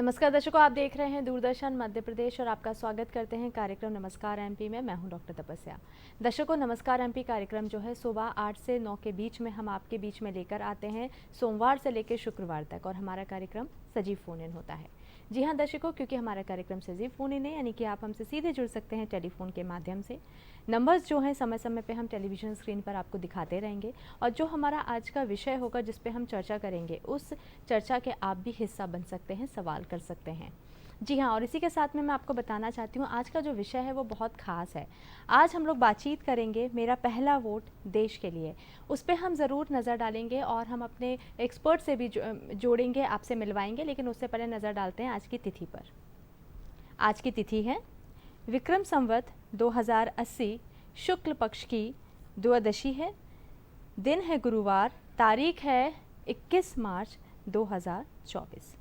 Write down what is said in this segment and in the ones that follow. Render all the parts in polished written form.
नमस्कार दर्शकों, आप देख रहे हैं दूरदर्शन मध्य प्रदेश और आपका स्वागत करते हैं कार्यक्रम नमस्कार एमपी में। मैं हूं डॉक्टर तपस्या। दर्शकों, नमस्कार एमपी कार्यक्रम जो है सुबह 8 से 9 के बीच में हम आपके बीच में लेकर आते हैं, सोमवार से लेकर शुक्रवार तक। और हमारा कार्यक्रम सजीव फोन इन होता है। जी हाँ दर्शकों, क्योंकि हमारा कार्यक्रम सजीव फ़ोन इन है, यानी कि आप हमसे सीधे जुड़ सकते हैं टेलीफोन के माध्यम से। नंबर्स जो हैं समय समय पे हम टेलीविज़न स्क्रीन पर आपको दिखाते रहेंगे। और जो हमारा आज का विषय होगा जिस पे हम चर्चा करेंगे, उस चर्चा के आप भी हिस्सा बन सकते हैं, सवाल कर सकते हैं। जी हाँ, और इसी के साथ में मैं आपको बताना चाहती हूँ आज का जो विषय है वो बहुत ख़ास है। आज हम लोग बातचीत करेंगे मेरा पहला वोट देश के लिए। उस पे हम ज़रूर नज़र डालेंगे और हम अपने एक्सपर्ट से भी जोड़ेंगे, आपसे मिलवाएंगे। लेकिन उससे पहले नज़र डालते हैं आज की तिथि पर। आज की तिथि है विक्रम संवत 2080 शुक्ल पक्ष की द्वादशी है। दिन है गुरुवार, तारीख है 21 मार्च 2024।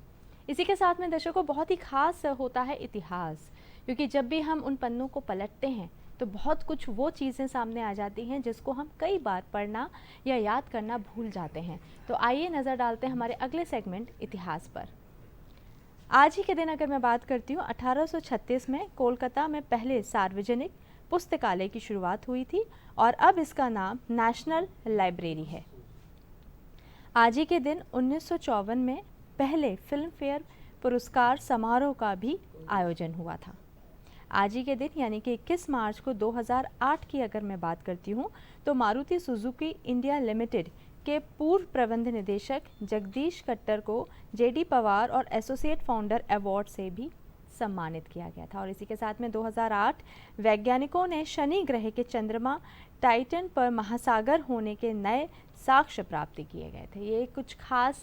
इसी के साथ में दर्शकों बहुत ही खास होता है इतिहास, क्योंकि जब भी हम उन पन्नों को पलटते हैं तो बहुत कुछ वो चीज़ें सामने आ जाती हैं जिसको हम कई बार पढ़ना या याद करना भूल जाते हैं। तो आइए नज़र डालते हैं हमारे अगले सेगमेंट इतिहास पर। आज ही के दिन अगर मैं बात करती हूँ, 1836 में कोलकाता में पहले सार्वजनिक पुस्तकालय की शुरुआत हुई थी और अब इसका नाम नेशनल लाइब्रेरी है। आज ही के दिन 1954 में पहले फिल्म फेयर पुरस्कार समारोह का भी आयोजन हुआ था। आज ही के दिन यानी कि 21 मार्च को 2008 की अगर मैं बात करती हूँ तो मारुति सुजुकी इंडिया लिमिटेड के पूर्व प्रबंध निदेशक जगदीश कट्टर को जेडी पवार और एसोसिएट फाउंडर अवार्ड से भी सम्मानित किया गया था। और इसी के साथ में 2008 वैज्ञानिकों ने शनि ग्रह के चंद्रमा टाइटन पर महासागर होने के नए साक्ष्य प्राप्त किए गए थे। ये कुछ खास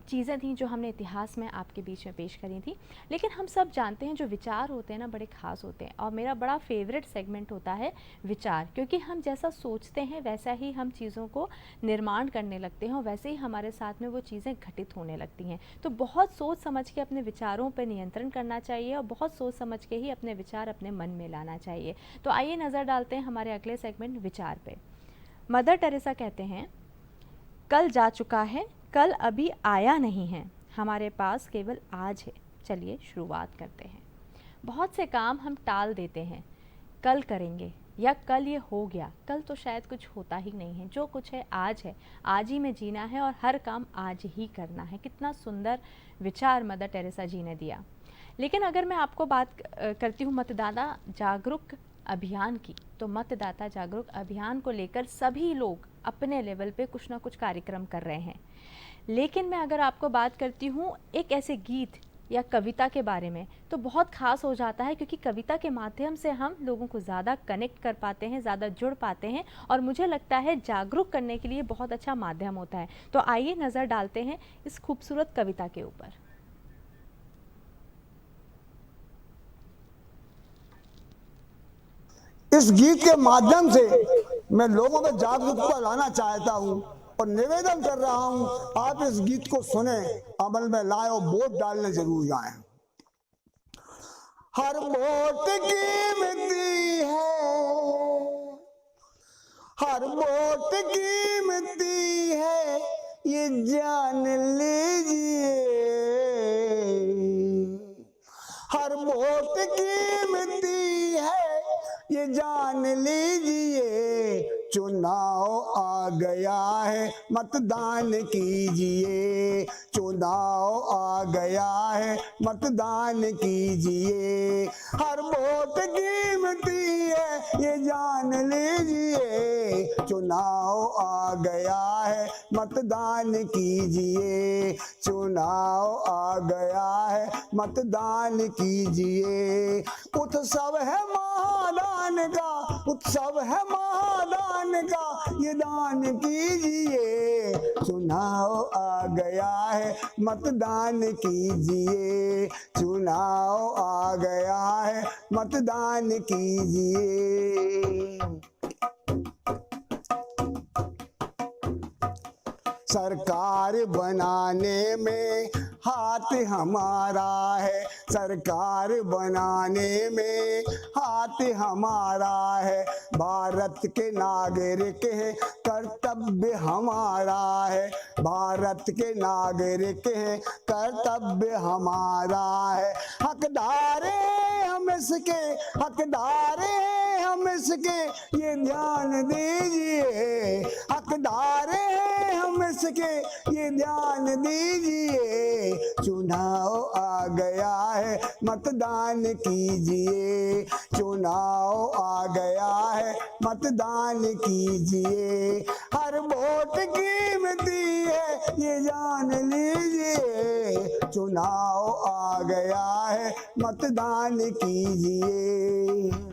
चीज़ें थी जो हमने इतिहास में आपके बीच में पेश करी थी। लेकिन हम सब जानते हैं जो विचार होते हैं ना, बड़े ख़ास होते हैं। और मेरा बड़ा फेवरेट सेगमेंट होता है विचार, क्योंकि हम जैसा सोचते हैं वैसा ही हम चीज़ों को निर्माण करने लगते हैं और वैसे ही हमारे साथ में वो चीज़ें घटित होने लगती हैं। तो बहुत सोच समझ के अपने विचारों पर नियंत्रण करना चाहिए और बहुत सोच समझ के ही अपने विचार अपने मन में लाना चाहिए। तो आइए नज़र डालते हैं हमारे अगले सेगमेंट विचार पे। मदर टेरेसा कहते हैं, कल जा चुका है, कल अभी आया नहीं है, हमारे पास केवल आज है। चलिए शुरुआत करते हैं। बहुत से काम हम टाल देते हैं, कल करेंगे या कल ये हो गया, कल तो शायद कुछ होता ही नहीं है। जो कुछ है, आज ही में जीना है और हर काम आज ही करना है। कितना सुंदर विचार मदर टेरेसा जी ने दिया। लेकिन अगर मैं आपको बात करती हूँ मतदाता जागरूक अभियान की, तो मतदाता जागरूक अभियान को लेकर सभी लोग अपने लेवल पे कुछ ना कुछ कार्यक्रम कर रहे हैं। लेकिन मैं अगर आपको बात करती हूँ एक ऐसे गीत या कविता के बारे में, तो बहुत ख़ास हो जाता है, क्योंकि कविता के माध्यम से हम लोगों को ज़्यादा कनेक्ट कर पाते हैं, ज़्यादा जुड़ पाते हैं और मुझे लगता है जागरूक करने के लिए बहुत अच्छा माध्यम होता है। तो आइए नज़र डालते हैं इस खूबसूरत कविता के ऊपर। इस गीत के माध्यम से मैं लोगों में जागरूकता लाना चाहता हूं और निवेदन कर रहा हूं, आप इस गीत को सुने, अमल में लाए और वोट डालने जरूर जाएं। हर वोट कीमती है, हर वोट कीमती है, ये जान लीजिए। हर वोट कीमती है, ये जान लीजिए। चुनाव आ गया है, मतदान कीजिए। चुनाव आ गया है, मतदान कीजिए। हर वोट कीमती है, ये जान लीजिए। चुनाव आ गया है, मतदान कीजिए। चुनाव आ गया है, मतदान कीजिए। उत्सव है महादान का, उत्सव है महादान का, ये दान कीजिए। चुनाव आ गया है, मतदान कीजिए। चुनाव आ गया है, मतदान कीजिए। सरकार बनाने में हाथ हमारा है सरकार बनाने में, हाथ हमारा है, भारत के नागरिक है, कर्तव्य हमारा है, भारत के नागरिक है, कर्तव्य हमारा है। हकदार हैं हम इसके, हकदार हैं हम इसके, ये ध्यान दीजिए, हकदार हैं हम इसके, ये ध्यान दीजिए। चुनाव आ गया है मतदान कीजिए, चुनाव आ गया है मतदान कीजिए। हर वोट कीमती है ये जान लीजिए, चुनाव आ गया है मतदान कीजिए।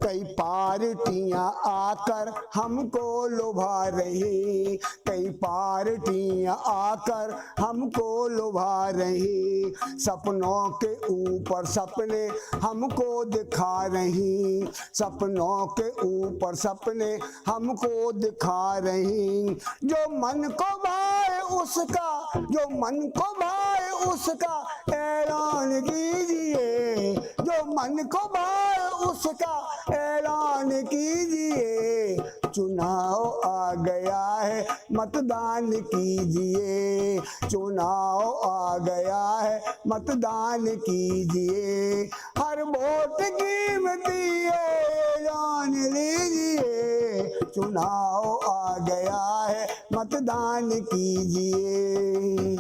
कई पार्टियां आकर हमको लुभा रही, कई पार्टियां आकर हमको लुभा रही, सपनों के ऊपर सपने हमको दिखा रही, सपनों के ऊपर सपने हमको दिखा रही। जो मन को भाए उसका, जो मन को भाए उसका ऐलान कीजिए, जो मन को भाए उसका ऐलान कीजिए। चुनाव आ गया है मतदान कीजिए, चुनाव आ गया है मतदान कीजिए। हर वोट कीमती है जान लीजिए, चुनाव आ गया है मतदान कीजिए।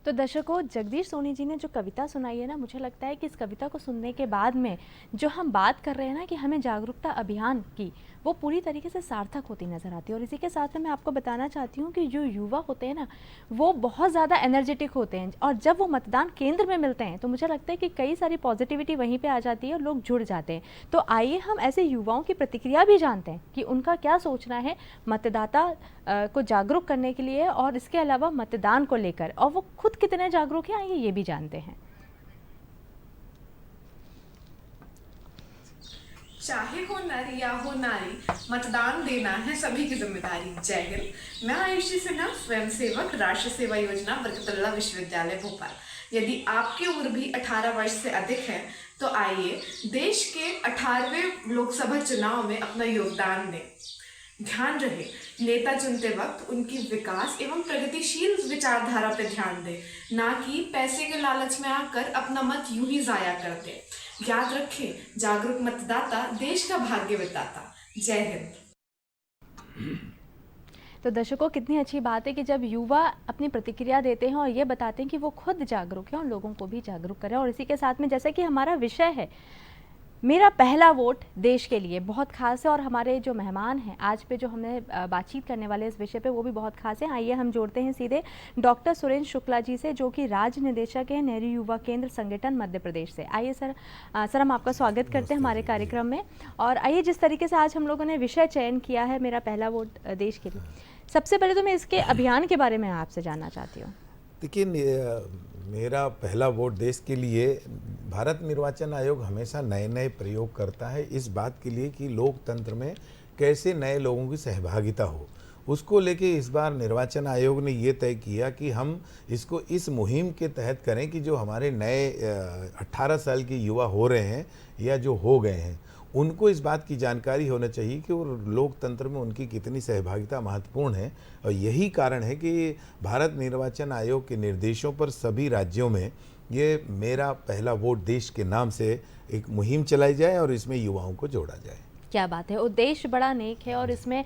तो दर्शकों, जगदीश सोनी जी ने जो कविता सुनाई है ना, मुझे लगता है कि इस कविता को सुनने के बाद में जो हम बात कर रहे हैं ना कि हमें जागरूकता अभियान की, वो पूरी तरीके से सार्थक होती नज़र आती है। और इसी के साथ में मैं आपको बताना चाहती हूँ कि जो युवा होते हैं ना, वो बहुत ज़्यादा एनर्जेटिक होते हैं, और जब वो मतदान केंद्र में मिलते हैं तो मुझे लगता है कि कई सारी पॉजिटिविटी वहीं पर आ जाती है और लोग जुड़ जाते हैं। तो आइए हम ऐसे युवाओं की प्रतिक्रिया भी जानते हैं कि उनका क्या सोचना है मतदाता को जागरूक करने के लिए, और इसके अलावा मतदान को लेकर, और वो खुद कितने जागरूक हैं, आइए ये भी जानते हैं। चाहे हो नर या हो नारी, मतदान देना है सभी की जिम्मेदारी। जय हिंद। मैं आयुषी सिन्हा, स्वयं सेवक, राष्ट्रीय सेवा योजना, बरकतुल्लाह विश्वविद्यालय भोपाल। यदि आपकी उम्र भी 18 वर्ष से अधिक है तो आइए देश के 18वें लोकसभा चुनाव में अपना योगदान दें। ध्यान रहे, नेता चुनते वक्त उनकी विकास एवं प्रगतिशील विचारधारा पर ध्यान दें, ना कि पैसे के लालच में आकर अपना मत यूं ही जाया कर दें। याद रखें, जागरूक मतदाता देश का भाग्य विधाता। जय हिंद। तो दर्शकों, कितनी अच्छी बात है कि जब युवा अपनी प्रतिक्रिया देते हैं और ये बताते हैं कि वो खुद जागरूक हैं और लोगों को भी जागरूक करें। और इसी के साथ में, जैसे कि हमारा विषय है मेरा पहला वोट देश के लिए, बहुत खास है। और हमारे जो मेहमान हैं आज पे जो हमने बातचीत करने वाले इस विषय पे, वो भी बहुत खास है। आइए हम जोड़ते हैं सीधे डॉक्टर सुरेंद्र शुक्ला जी से, जो कि राज्य निदेशक हैं नेहरू युवा केंद्र संगठन मध्य प्रदेश से। आइए सर, हम आपका स्वागत करते हैं हमारे कार्यक्रम में। और आइए, जिस तरीके से आज हम लोगों ने विषय चयन किया है मेरा पहला वोट देश के लिए, सबसे पहले तो मैं इसके अभियान के बारे में आपसे जानना चाहती हूँ। देखिए, मेरा पहला वोट देश के लिए, भारत निर्वाचन आयोग हमेशा नए नए प्रयोग करता है इस बात के लिए कि लोकतंत्र में कैसे नए लोगों की सहभागिता हो। उसको लेके इस बार निर्वाचन आयोग ने ये तय किया कि हम इसको इस मुहिम के तहत करें कि जो हमारे नए 18 साल के युवा हो रहे हैं या जो हो गए हैं, उनको इस बात की जानकारी होना चाहिए कि वो लोकतंत्र में उनकी कितनी सहभागिता महत्वपूर्ण है। और यही कारण है कि भारत निर्वाचन आयोग के निर्देशों पर सभी राज्यों में ये मेरा पहला वोट देश के नाम से एक मुहिम चलाई जाए और इसमें युवाओं को जोड़ा जाए। क्या बात है, उद्देश्य बड़ा नेक है। और इसमें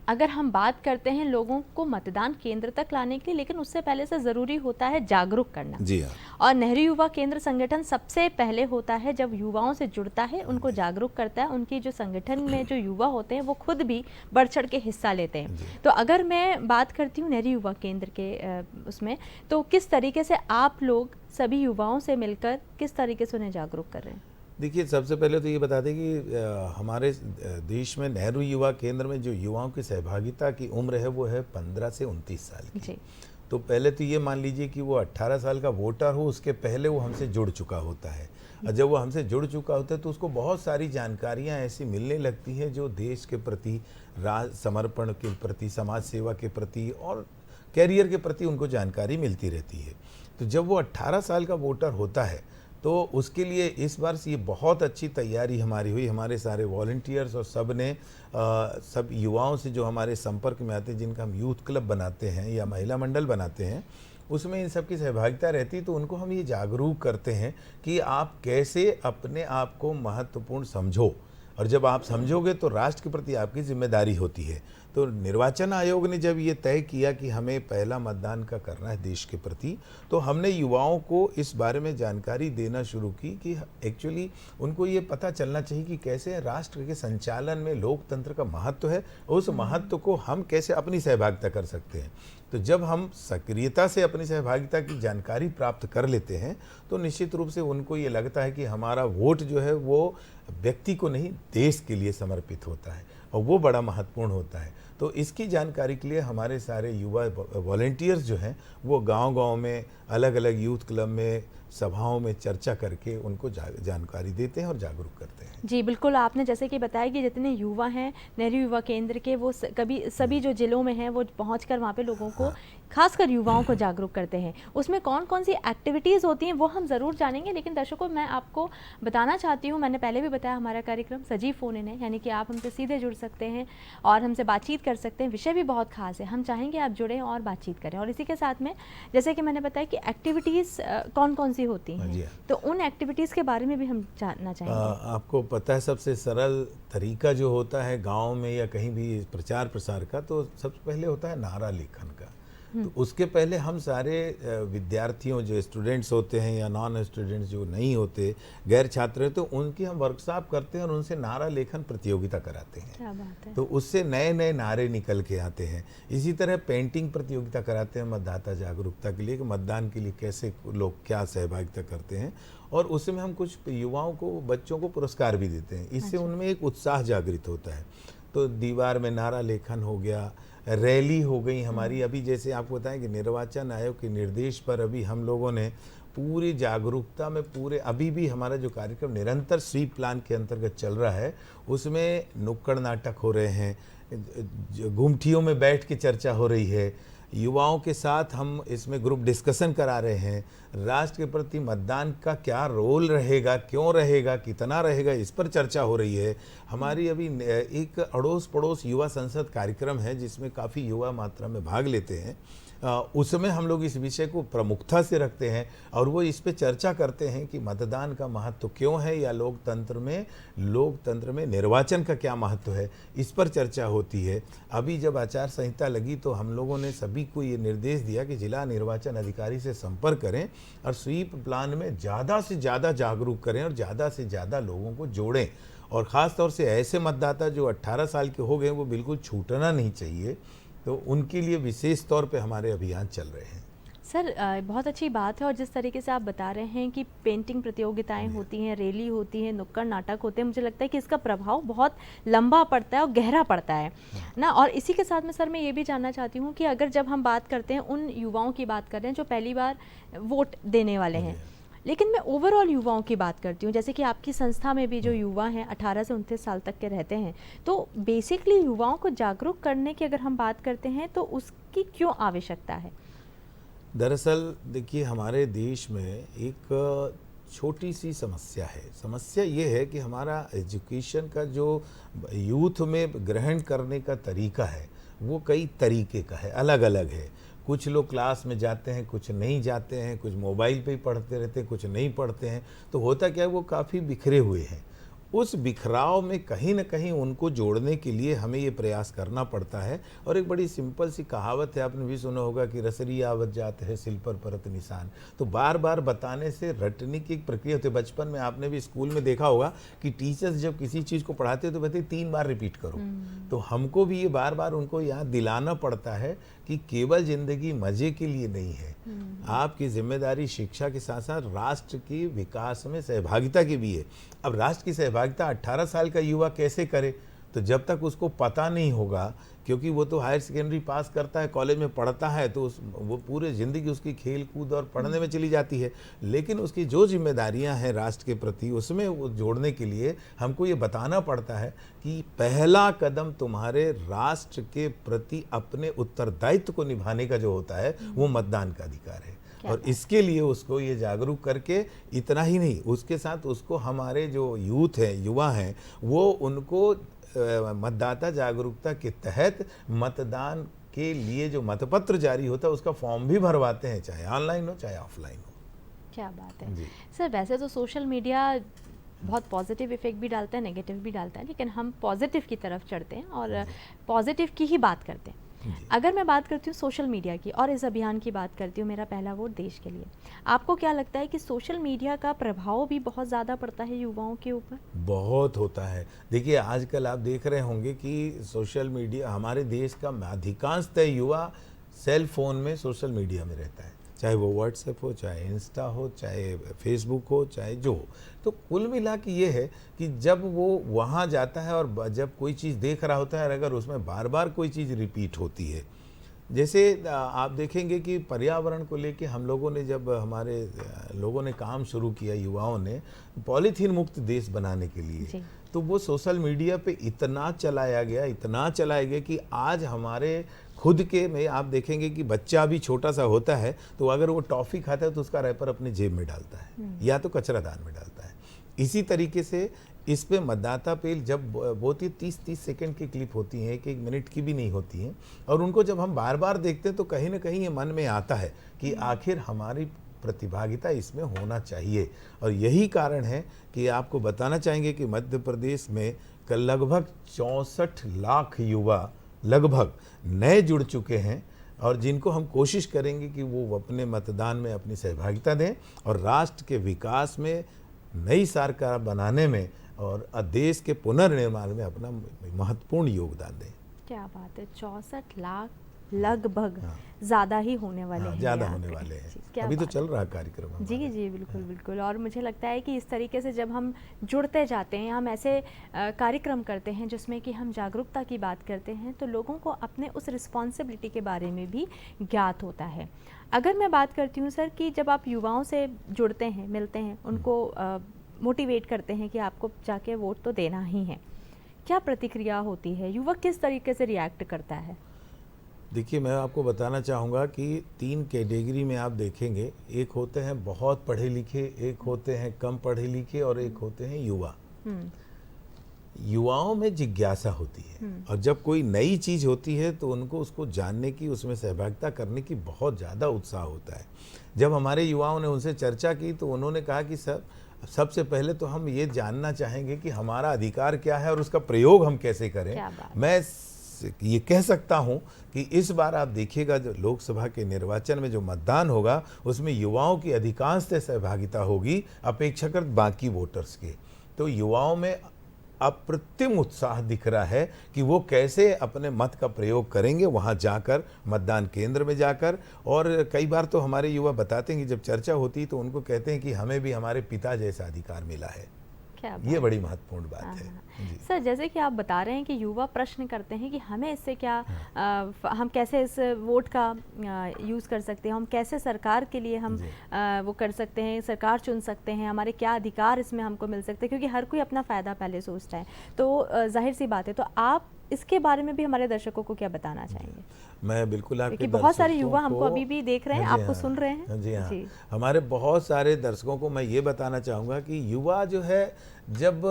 अगर हम बात करते हैं लोगों को मतदान केंद्र तक लाने की, लेकिन उससे पहले से ज़रूरी होता है जागरूक करना। जी हाँ। और नेहरू युवा केंद्र संगठन सबसे पहले होता है जब युवाओं से जुड़ता है, उनको जागरूक करता है। उनकी जो संगठन में जो युवा होते हैं वो खुद भी बढ़ चढ़ के हिस्सा लेते हैं। तो अगर मैं बात करती हूँ नेहरू युवा केंद्र के उसमें, तो किस तरीके से आप लोग सभी युवाओं से मिलकर किस तरीके से उन्हें जागरूक कर रहे हैं? देखिए, सबसे पहले तो ये बता दें कि हमारे देश में नेहरू युवा केंद्र में जो युवाओं की सहभागिता की उम्र है वो है 15 से 29 साल की। तो पहले तो ये मान लीजिए कि वो 18 साल का वोटर हो, उसके पहले वो हमसे जुड़ चुका होता है। और जब वो हमसे जुड़ चुका होता है तो उसको बहुत सारी जानकारियां ऐसी मिलने लगती हैं जो देश के प्रति, समर्पण के प्रति, समाज सेवा के प्रति और कैरियर के प्रति उनको जानकारी मिलती रहती है। तो जब वो 18 साल का वोटर होता है तो उसके लिए इस बार से ये बहुत अच्छी तैयारी हमारी हुई। हमारे सारे वॉलंटियर्स और सब युवाओं से जो हमारे संपर्क में आते हैं, जिनका हम यूथ क्लब बनाते हैं या महिला मंडल बनाते हैं, उसमें इन सब की सहभागिता रहती है। तो उनको हम ये जागरूक करते हैं कि आप कैसे अपने आप को महत्वपूर्ण समझो, और जब आप समझोगे तो राष्ट्र के प्रति आपकी जिम्मेदारी होती है। तो निर्वाचन आयोग ने जब ये तय किया कि हमें पहला मतदान का करना है देश के प्रति, तो हमने युवाओं को इस बारे में जानकारी देना शुरू की कि एक्चुअली उनको ये पता चलना चाहिए कि कैसे राष्ट्र के संचालन में लोकतंत्र का महत्व है, उस महत्व को हम कैसे अपनी सहभागिता कर सकते हैं। तो जब हम सक्रियता से अपनी सहभागिता की जानकारी प्राप्त कर लेते हैं तो निश्चित रूप से उनको ये लगता है कि हमारा वोट जो है वो व्यक्ति को नहीं, देश के लिए समर्पित होता है, और वो बड़ा महत्वपूर्ण होता है। तो इसकी जानकारी के लिए हमारे सारे युवा वॉलंटियर्स जो हैं वो गांव-गांव में, अलग अलग यूथ क्लब में, सभाओं में चर्चा करके उनको जानकारी देते हैं और जागरूक करते हैं। जी बिल्कुल, आपने जैसे कि बताया कि जितने युवा हैं नेहरू युवा केंद्र के, वो सभी जो जिलों में हैं वो पहुंचकर वहाँ पे लोगों को, खासकर युवाओं को जागरूक करते हैं। उसमें कौन कौन सी एक्टिविटीज़ होती हैं वो हम ज़रूर जानेंगे, लेकिन दर्शकों मैं आपको बताना चाहती हूँ, मैंने पहले भी बताया हमारा कार्यक्रम सजीव फ़ोन इन है, यानी कि आप हमसे सीधे जुड़ सकते हैं और हमसे बातचीत कर सकते हैं। विषय भी बहुत खास है, हम चाहेंगे आप जुड़ें और बातचीत करें। और इसी के साथ में जैसे कि मैंने बताया कि एक्टिविटीज़ कौन कौन सी होती हैं, तो उन एक्टिविटीज़ के बारे में भी हम जानना चाहेंगे। आपको पता है सबसे सरल तरीका जो होता है गांव में या कहीं भी प्रचार प्रसार का, तो सबसे पहले होता है नारा लेखन का। तो उसके पहले हम सारे विद्यार्थियों, जो स्टूडेंट्स होते हैं या नॉन स्टूडेंट्स जो नहीं होते, गैर छात्र हैं, तो उनकी हम वर्कशॉप करते हैं और उनसे नारा लेखन प्रतियोगिता कराते हैं। क्या बात है। तो उससे नए नए नारे निकल के आते हैं। इसी तरह पेंटिंग प्रतियोगिता कराते हैं मतदाता जागरूकता के लिए कि मतदान के लिए कैसे लोग क्या सहभागिता करते हैं, और उसमें हम कुछ युवाओं को, बच्चों को पुरस्कार भी देते हैं। इससे उनमें एक उत्साह जागृत होता है। तो दीवार में नारा लेखन हो गया, रैली हो गई हमारी। अभी जैसे आपको बताएं कि निर्वाचन आयोग के निर्देश पर अभी हम लोगों ने पूरी जागरूकता में, पूरे अभी भी हमारा जो कार्यक्रम निरंतर स्वीप प्लान के अंतर्गत चल रहा है, उसमें नुक्कड़ नाटक हो रहे हैं, गुमटियों में बैठ के चर्चा हो रही है, युवाओं के साथ हम इसमें ग्रुप डिस्कशन करा रहे हैं, राष्ट्र के प्रति मतदान का क्या रोल रहेगा, क्यों रहेगा, कितना रहेगा, इस पर चर्चा हो रही है। हमारी अभी एक अड़ोस पड़ोस युवा संसद कार्यक्रम है जिसमें काफ़ी युवा मात्रा में भाग लेते हैं। उसमें हम लोग इस विषय को प्रमुखता से रखते हैं और वो इस पे चर्चा करते हैं कि मतदान का महत्व क्यों है, या लोकतंत्र में निर्वाचन का क्या महत्व है, इस पर चर्चा होती है। अभी जब आचार संहिता लगी तो हम लोगों ने सभी को ये निर्देश दिया कि जिला निर्वाचन अधिकारी से संपर्क करें और स्वीप प्लान में ज़्यादा से ज़्यादा जागरूक करें और ज़्यादा से ज़्यादा लोगों को जोड़ें। और ख़ास तौर से ऐसे मतदाता जो 18 साल के हो गए, वो बिल्कुल छूटना नहीं चाहिए। तो उनके लिए विशेष तौर पे हमारे अभियान चल रहे हैं। सर बहुत अच्छी बात है, और जिस तरीके से आप बता रहे हैं कि पेंटिंग प्रतियोगिताएं होती हैं, रैली होती है, नुक्कड़ नाटक होते हैं, मुझे लगता है कि इसका प्रभाव बहुत लंबा पड़ता है और गहरा पड़ता है ना। और इसी के साथ में सर मैं ये भी जानना चाहती हूँ कि अगर जब हम बात करते हैं उन युवाओं की बात कर रहे हैं जो पहली बार वोट देने वाले हैं, लेकिन मैं ओवरऑल युवाओं की बात करती हूँ, जैसे कि आपकी संस्था में भी जो युवा हैं 18 से 29 साल तक के रहते हैं, तो बेसिकली युवाओं को जागरूक करने की अगर हम बात करते हैं तो उसकी क्यों आवश्यकता है? दरअसल देखिए, हमारे देश में एक छोटी सी समस्या है। समस्या ये है कि हमारा एजुकेशन का जो यूथ में ग्रहण करने का तरीका है वो कई तरीके का है, अलग अलग है। कुछ लोग क्लास में जाते हैं, कुछ नहीं जाते हैं, कुछ मोबाइल पे ही पढ़ते रहते हैं, कुछ नहीं पढ़ते हैं। तो होता क्या है, वो काफ़ी बिखरे हुए हैं। उस बिखराव में कहीं ना कहीं उनको जोड़ने के लिए हमें ये प्रयास करना पड़ता है। और एक बड़ी सिंपल सी कहावत है, आपने भी सुना होगा कि रसरी आवत जात है सिल पर परत निशान। तो बार बार बताने से रटने की एक प्रक्रिया होती है। बचपन में आपने भी स्कूल में देखा होगा कि टीचर्स जब किसी चीज़ को पढ़ाते तो कहते 3 बार रिपीट करो। तो हमको भी ये बार बार उनको याद दिलाना पड़ता है कि केवल जिंदगी मजे के लिए नहीं है। आपकी जिम्मेदारी शिक्षा के साथ साथ राष्ट्र की विकास में सहभागिता की भी है। अब राष्ट्र की सहभागिता 18 साल का युवा कैसे करे, तो जब तक उसको पता नहीं होगा, क्योंकि वो तो हायर सेकेंडरी पास करता है, कॉलेज में पढ़ता है, तो वो पूरे ज़िंदगी उसकी खेल कूद और पढ़ने में चली जाती है। लेकिन उसकी जो जिम्मेदारियां हैं राष्ट्र के प्रति, उसमें वो जोड़ने के लिए हमको ये बताना पड़ता है कि पहला कदम तुम्हारे राष्ट्र के प्रति अपने उत्तरदायित्व को निभाने का जो होता है वो मतदान का अधिकार है। और इसके लिए उसको ये जागरूक करके, इतना ही नहीं, उसके साथ उसको हमारे जो यूथ है, युवा हैं, वो उनको मतदाता जागरूकता के तहत मतदान के लिए जो मतपत्र जारी होता है उसका फॉर्म भी भरवाते हैं, चाहे ऑनलाइन हो चाहे ऑफलाइन हो। क्या बात है सर। वैसे तो सोशल मीडिया बहुत पॉजिटिव इफेक्ट भी डालता है, नेगेटिव भी डालता है, लेकिन हम पॉजिटिव की तरफ चढ़ते हैं और पॉजिटिव की ही बात करते हैं। अगर मैं बात करती हूँ सोशल मीडिया की और इस अभियान की बात करती हूँ, मेरा पहला वोट देश के लिए, आपको क्या लगता है कि सोशल मीडिया का प्रभाव भी बहुत ज़्यादा पड़ता है युवाओं के ऊपर? बहुत होता है। देखिए, आजकल आप देख रहे होंगे कि सोशल मीडिया, हमारे देश का अधिकांशतः युवा सेल फोन में, सोशल मीडिया में रहता है, चाहे वो व्हाट्सएप हो, चाहे इंस्टा हो, चाहे फेसबुक हो, चाहे जो हो। तो कुल मिला के ये है कि जब वो वहाँ जाता है और जब कोई चीज़ देख रहा होता है और अगर उसमें बार बार कोई चीज़ रिपीट होती है, जैसे आप देखेंगे कि पर्यावरण को लेके हम लोगों ने, जब हमारे लोगों ने काम शुरू किया, युवाओं ने पॉलीथीन मुक्त देश बनाने के लिए, तो वो सोशल मीडिया पे इतना चलाया गया कि आज हमारे खुद के में आप देखेंगे कि बच्चा भी छोटा सा होता है तो अगर वो टॉफ़ी खाता है तो उसका रैपर अपनी जेब में डालता है या तो कचरादान में डालता है। इसी तरीके से इस पे मतदाता पे जब बहुत ही 30-30 सेकंड की क्लिप होती हैं, 1-1 मिनट की भी नहीं होती हैं, और उनको जब हम बार बार देखते हैं तो कहीं ना कहीं ये मन में आता है कि आखिर हमारी प्रतिभागिता इसमें होना चाहिए। और यही कारण है कि आपको बताना चाहेंगे कि मध्य प्रदेश में कल लगभग 64 लाख युवा लगभग नए जुड़ चुके हैं, और जिनको हम कोशिश करेंगे कि वो अपने मतदान में अपनी सहभागिता दें और राष्ट्र के विकास में, नई सरकार बनाने में और देश के पुनर्निर्माण में अपना महत्वपूर्ण योगदान दें। क्या बात है, 64 लाख लगभग ज़्यादा ही होने वाले हैं, ज़्यादा होने वाले हैं। अभी तो चल रहा है कार्यक्रम। जी जी, बिल्कुल बिल्कुल। और मुझे लगता है कि इस तरीके से जब हम जुड़ते जाते हैं, हम ऐसे कार्यक्रम करते हैं जिसमें कि हम जागरूकता की बात करते हैं, तो लोगों को अपने उस रिस्पॉन्सिबिलिटी के बारे में भी ज्ञात होता है। अगर मैं बात करती हूँ सर कि जब आप युवाओं से जुड़ते हैं, मिलते हैं, उनको मोटिवेट करते हैं कि आपको जाके वोट तो देना ही है, क्या प्रतिक्रिया होती है? युवक किस तरीके से रिएक्ट करता है? देखिए, मैं आपको बताना चाहूँगा कि 3 कैटेगरी में आप देखेंगे, एक होते हैं बहुत पढ़े लिखे, एक होते हैं कम पढ़े लिखे, और एक होते हैं युवा। युवाओं में जिज्ञासा होती है, और जब कोई नई चीज़ होती है तो उनको उसको जानने की, उसमें सहभागिता करने की बहुत ज़्यादा उत्साह होता है। जब हमारे युवाओं ने उनसे चर्चा की तो उन्होंने कहा कि सबसे पहले तो हम ये जानना चाहेंगे कि हमारा अधिकार क्या है और उसका प्रयोग हम कैसे करें। मैं ये कह सकता हूं कि इस बार आप देखिएगा, जो लोकसभा के निर्वाचन में जो मतदान होगा उसमें युवाओं की अधिकांशतः सहभागिता होगी अपेक्षाकृत बाकी वोटर्स के। तो युवाओं में अप्रतिम उत्साह दिख रहा है कि वो कैसे अपने मत का प्रयोग करेंगे वहाँ जाकर, मतदान केंद्र में जाकर। और कई बार तो हमारे युवा बताते हैं कि जब चर्चा होती है तो उनको कहते हैं कि हमें भी हमारे पिता जैसा अधिकार मिला है। ये बड़ी महत्वपूर्ण बात है। सर, जैसे कि आप बता रहे हैं कि युवा प्रश्न करते हैं कि हमें इससे क्या, हम कैसे इस वोट का यूज़ कर सकते हैं, हम कैसे सरकार के लिए हम वो कर सकते हैं, सरकार चुन सकते हैं, हमारे क्या अधिकार इसमें हमको मिल सकते हैं, क्योंकि हर कोई अपना फ़ायदा पहले सोचता है। तो जाहिर सी बात है, तो आप इसके बारे में भी हमारे दर्शकों को क्या बताना चाहेंगे? मैं बिल्कुल आपके, क्योंकि बहुत सारे युवा हमको अभी भी देख रहे हैं, आपको सुन रहे हैं। जी हाँ, हमारे बहुत सारे दर्शकों को मैं ये बताना चाहूँगा कि युवा जो है, जब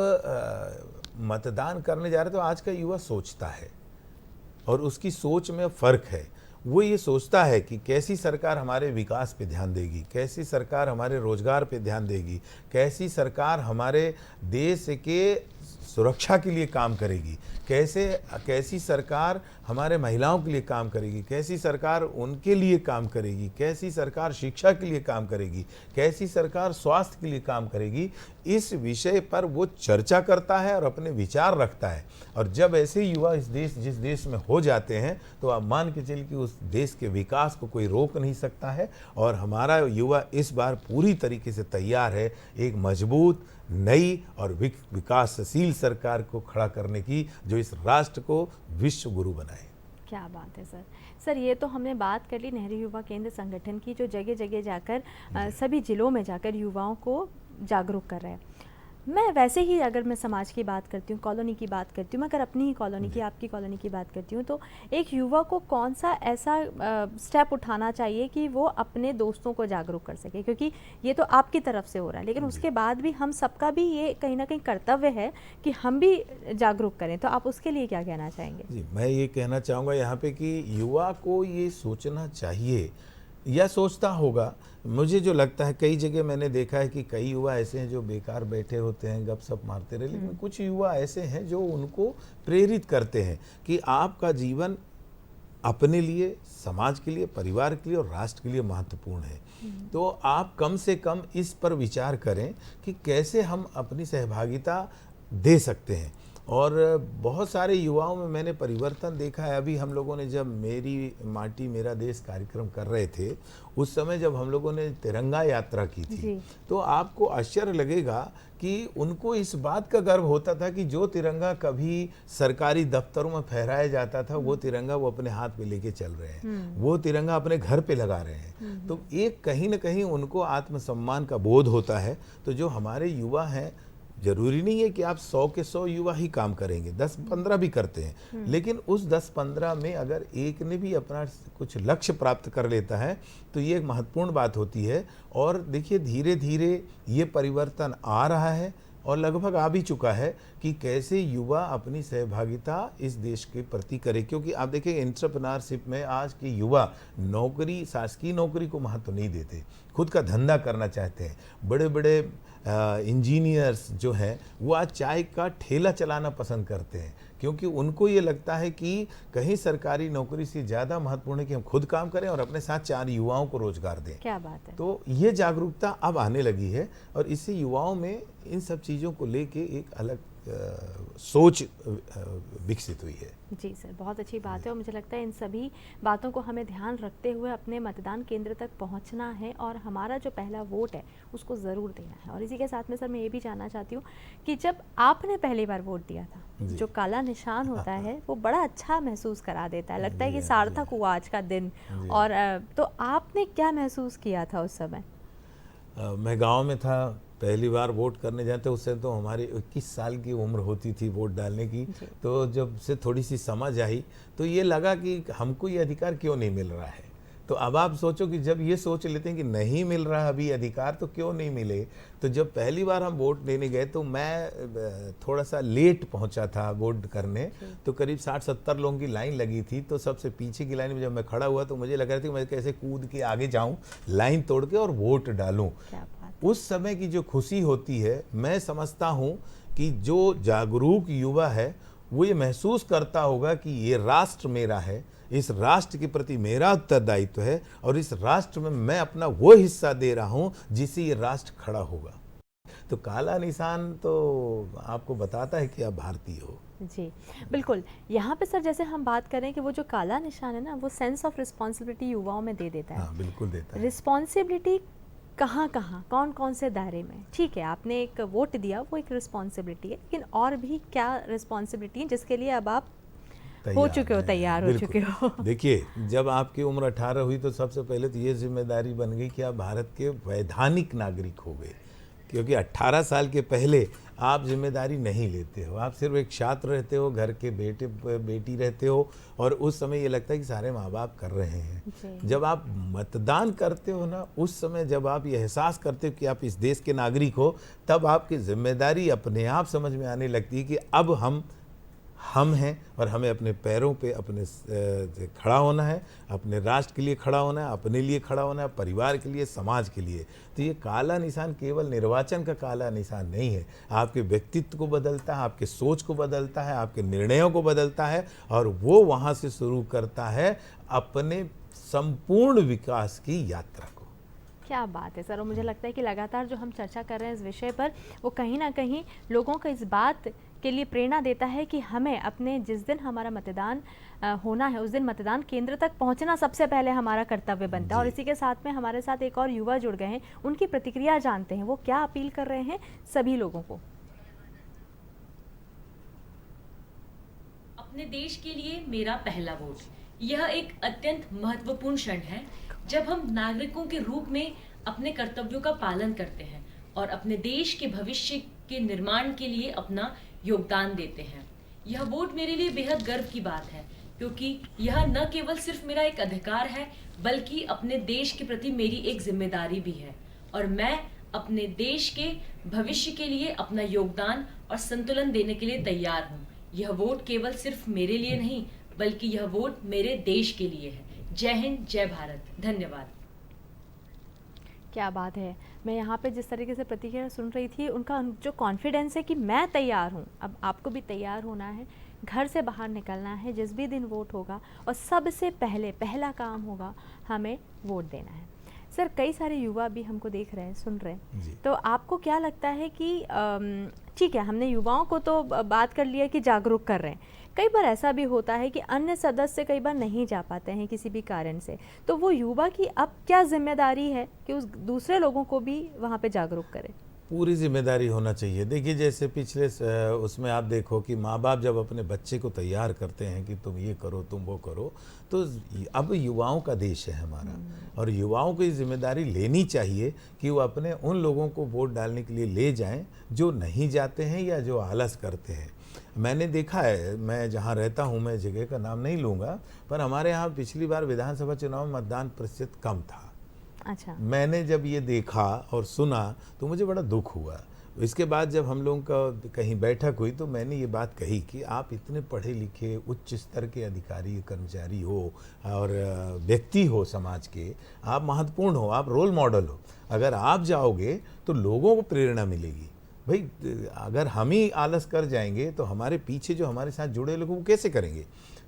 मतदान करने जा रहे तो आज का युवा सोचता है और उसकी सोच में फ़र्क है। वो ये सोचता है कि कैसी सरकार हमारे विकास पे ध्यान देगी, कैसी सरकार हमारे रोजगार पे ध्यान देगी, कैसी सरकार हमारे देश के सुरक्षा के लिए काम करेगी, कैसी सरकार हमारे महिलाओं के लिए काम करेगी, कैसी सरकार उनके लिए काम करेगी, कैसी सरकार शिक्षा के लिए काम करेगी, कैसी सरकार स्वास्थ्य के लिए काम करेगी। इस विषय पर वो चर्चा करता है और अपने विचार रखता है। और जब ऐसे युवा जिस देश में हो जाते हैं तो आप मान के चलिए कि उस देश के विकास को कोई रोक नहीं सकता है। और हमारा युवा इस बार पूरी तरीके से तैयार है एक मजबूत नई और विकासशील सरकार को खड़ा करने की, जो इस राष्ट्र को विश्व गुरु बनाए। क्या बात है सर। सर, ये तो हमने बात कर ली नेहरू युवा केंद्र संगठन की, जो जगह जगह जाकर सभी जिलों में जाकर युवाओं को जागरूक कर रहे हैं। मैं वैसे ही अगर मैं समाज की बात करती हूँ, कॉलोनी की बात करती हूँ, मैं अगर अपनी ही कॉलोनी की, आपकी कॉलोनी की बात करती हूँ, तो एक युवा को कौन सा ऐसा स्टेप उठाना चाहिए कि वो अपने दोस्तों को जागरूक कर सके? क्योंकि ये तो आपकी तरफ से हो रहा है, लेकिन उसके बाद भी हम सबका भी ये कहीं ना कहीं कर्तव्य है कि हम भी जागरूक करें। तो आप उसके लिए क्या कहना चाहेंगे? जी, मैं ये कहना चाहूँगा यहाँ पे कि युवा को ये सोचना चाहिए या सोचता होगा। मुझे जो लगता है, कई जगह मैंने देखा है कि कई युवा ऐसे हैं जो बेकार बैठे होते हैं, गपशप मारते रहे, लेकिन कुछ युवा ऐसे हैं जो उनको प्रेरित करते हैं कि आपका जीवन अपने लिए, समाज के लिए, परिवार के लिए और राष्ट्र के लिए महत्वपूर्ण है। तो आप कम से कम इस पर विचार करें कि कैसे हम अपनी सहभागिता दे सकते हैं। और बहुत सारे युवाओं में मैंने परिवर्तन देखा है। अभी हम लोगों ने जब मेरी माटी मेरा देश कार्यक्रम कर रहे थे, उस समय जब हम लोगों ने तिरंगा यात्रा की थी, तो आपको आश्चर्य लगेगा कि उनको इस बात का गर्व होता था कि जो तिरंगा कभी सरकारी दफ्तरों में फहराया जाता था, वो तिरंगा वो अपने हाथ में लेके चल रहे हैं, वो तिरंगा अपने घर पे लगा रहे हैं। तो एक कहीं ना कहीं उनको आत्मसम्मान का बोध होता है। तो जो हमारे युवा हैं, जरूरी नहीं है कि आप 100 के 100 युवा ही काम करेंगे, 10-15 भी करते हैं, लेकिन उस 10-15 में अगर एक ने भी अपना कुछ लक्ष्य प्राप्त कर लेता है तो ये एक महत्वपूर्ण बात होती है। और देखिए, धीरे धीरे ये परिवर्तन आ रहा है और लगभग आ भी चुका है कि कैसे युवा अपनी सहभागिता इस देश के प्रति करे। क्योंकि आप देखिए, एंटरप्रेन्योरशिप में आज के युवा नौकरी, शासकीय नौकरी को महत्व नहीं देते, खुद का धंधा करना चाहते हैं। बड़े बड़े इंजीनियर्स जो हैं वो आज चाय का ठेला चलाना पसंद करते हैं, क्योंकि उनको ये लगता है कि कहीं सरकारी नौकरी से ज़्यादा महत्वपूर्ण है कि हम खुद काम करें और अपने साथ 4 युवाओं को रोजगार दें। क्या बात है। तो ये जागरूकता अब आने लगी है और इससे युवाओं में इन सब चीज़ों को लेके एक अलग सोच विकसित हुई है। जी सर, बहुत अच्छी बात है। और मुझे लगता है इन सभी बातों को हमें ध्यान रखते हुए अपने मतदान केंद्र तक पहुंचना है और हमारा जो पहला वोट है उसको ज़रूर देना है। और इसी के साथ में सर, मैं ये भी जानना चाहती हूँ कि जब आपने पहली बार वोट दिया था, जो काला निशान होता है वो बड़ा अच्छा महसूस करा देता है, लगता है कि सार्थक हुआ आज का दिन। और तो आपने क्या महसूस किया था उस समय? मैं गाँव में था, पहली बार वोट करने जाते, उससे तो हमारी 21 साल की उम्र होती थी वोट डालने की। तो जब से थोड़ी सी समझ आई तो ये लगा कि हमको ये अधिकार क्यों नहीं मिल रहा है। तो अब आप सोचो कि जब ये सोच लेते हैं कि नहीं मिल रहा अभी अधिकार, तो क्यों नहीं मिले। तो जब पहली बार हम वोट देने गए तो मैं थोड़ा सा लेट पहुंचा था वोट करने, तो करीब 60-70 लोगों की लाइन लगी थी। तो सबसे पीछे की लाइन में जब मैं खड़ा हुआ तो मुझे लग रहा था कि मैं कैसे कूद के आगे जाऊं, लाइन तोड़ के और वोट डालूं। उस समय की जो खुशी होती है, मैं समझता हूं कि जो जागरूक युवा है वो ये महसूस करता होगा कि ये राष्ट्र मेरा है, इस राष्ट्र के प्रति मेरा उत्तरदायित्व है और इस राष्ट्र में मैं अपना वो हिस्सा दे रहा हूं जिससे ये राष्ट्र खड़ा होगा। तो काला निशान तो आपको बताता है कि आप भारतीय हो। जी बिल्कुल। यहाँ पे सर, जैसे हम बात करें कि वो जो काला निशान है ना, वो सेंस ऑफ रिस्पॉन्सिबिलिटी युवाओं में दे देता है। हाँ, बिल्कुल देता है। रिस्पॉन्सिबिलिटी कहाँ कहाँ, कौन कौन से दायरे में? ठीक है, आपने एक वोट दिया, वो एक रिस्पॉन्सिबिलिटी है, लेकिन और भी क्या रिस्पॉन्सिबिलिटी है जिसके लिए अब आप हो चुके हो, तैयार हो चुके हो? देखिए, जब आपकी उम्र 18 हुई तो सबसे पहले तो ये जिम्मेदारी बन गई कि आप भारत के वैधानिक नागरिक हो गए, क्योंकि 18 साल के पहले आप जिम्मेदारी नहीं लेते हो, आप सिर्फ एक छात्र रहते हो, घर के बेटी रहते हो और उस समय ये लगता है कि सारे माँ बाप कर रहे हैं। जब आप मतदान करते हो ना, उस समय जब आप ये एहसास करते हो कि आप इस देश के नागरिक हो, तब आपकी जिम्मेदारी अपने आप समझ में आने लगती है कि अब हम हैं और हमें अपने पैरों पे अपने खड़ा होना है, अपने राष्ट्र के लिए खड़ा होना है, अपने लिए खड़ा होना है, परिवार के लिए, समाज के लिए। तो ये काला निशान केवल निर्वाचन का काला निशान नहीं है, आपके व्यक्तित्व को बदलता है, आपके सोच को बदलता है, आपके निर्णयों को बदलता है और वो वहाँ से शुरू करता है अपने संपूर्ण विकास की यात्रा को। क्या बात है सर। और मुझे लगता है कि लगातार जो हम चर्चा कर रहे हैं इस विषय पर, वो कहीं ना कहीं लोगों को इस बात के लिए प्रेरणा देता है कि हमें अपने जिस दिन हमारा मतदान होना है उस दिन मतदान केंद्र तक पहुंचना सबसे पहले हमारा कर्तव्य बनता है। और इसी के साथ में हमारे साथ एक और युवा जुड़ गए हैं, उनकी प्रतिक्रिया जानते हैं, वो क्या अपील कर रहे हैं सभी लोगों को। अपने देश के लिए मेरा पहला वोट, यह एक अत्यंत महत्वपूर्ण क्षण है जब हम नागरिकों के रूप में अपने कर्तव्यों का पालन करते हैं और अपने देश के भविष्य के निर्माण के लिए अपना योगदान देते हैं। यह वोट मेरे लिए बेहद गर्व की बात है, क्योंकि यह न केवल सिर्फ मेरा एक अधिकार है बल्कि अपने देश के प्रति मेरी एक जिम्मेदारी भी है। और मैं अपने देश के भविष्य के लिए अपना योगदान और संतुलन देने के लिए तैयार हूँ। यह वोट केवल सिर्फ मेरे लिए नहीं बल्कि यह वोट मेरे देश के लिए है। जय हिंद, जय भारत, धन्यवाद। क्या बात है। मैं यहाँ पे जिस तरीके से प्रतिक्रिया सुन रही थी, उनका जो कॉन्फिडेंस है कि मैं तैयार हूँ, अब आपको भी तैयार होना है, घर से बाहर निकलना है जिस भी दिन वोट होगा, और सबसे पहला काम होगा हमें वोट देना है। सर, कई सारे युवा भी हमको देख रहे हैं, सुन रहे हैं, तो आपको क्या लगता है कि ठीक है, हमने युवाओं को तो बात कर लिया कि जागरूक कर रहे हैं, कई बार ऐसा भी होता है कि अन्य सदस्य कई बार नहीं जा पाते हैं किसी भी कारण से, तो वो युवा की अब क्या जिम्मेदारी है कि उस दूसरे लोगों को भी वहाँ पे जागरूक करे? पूरी जिम्मेदारी होना चाहिए। देखिए, जैसे पिछले उसमें आप देखो कि माँ बाप जब अपने बच्चे को तैयार करते हैं कि तुम ये करो, तुम वो करो, तो अब युवाओं का देश है हमारा, और युवाओं को ये जिम्मेदारी लेनी चाहिए कि वो अपने उन लोगों को वोट डालने के लिए ले जाएं जो नहीं जाते हैं या जो आलस करते हैं। मैंने देखा है, मैं जहाँ रहता हूँ, मैं जगह का नाम नहीं लूँगा, पर हमारे यहाँ पिछली बार विधानसभा चुनाव में मतदान प्रतिशत कम था। अच्छा। मैंने जब ये देखा और सुना तो मुझे बड़ा दुख हुआ। इसके बाद जब हम लोगों का कहीं बैठक हुई तो मैंने ये बात कही कि आप इतने पढ़े लिखे उच्च स्तर के अधिकारी कर्मचारी हो और व्यक्ति हो समाज के, आप महत्वपूर्ण हो, आप रोल मॉडल हो, अगर आप जाओगे तो लोगों को प्रेरणा मिलेगी। भाई, अगर हम ही आलस कर जाएंगे तो हमारे पीछे जो हमारे साथ जुड़े लोग वो कैसे करेंगे?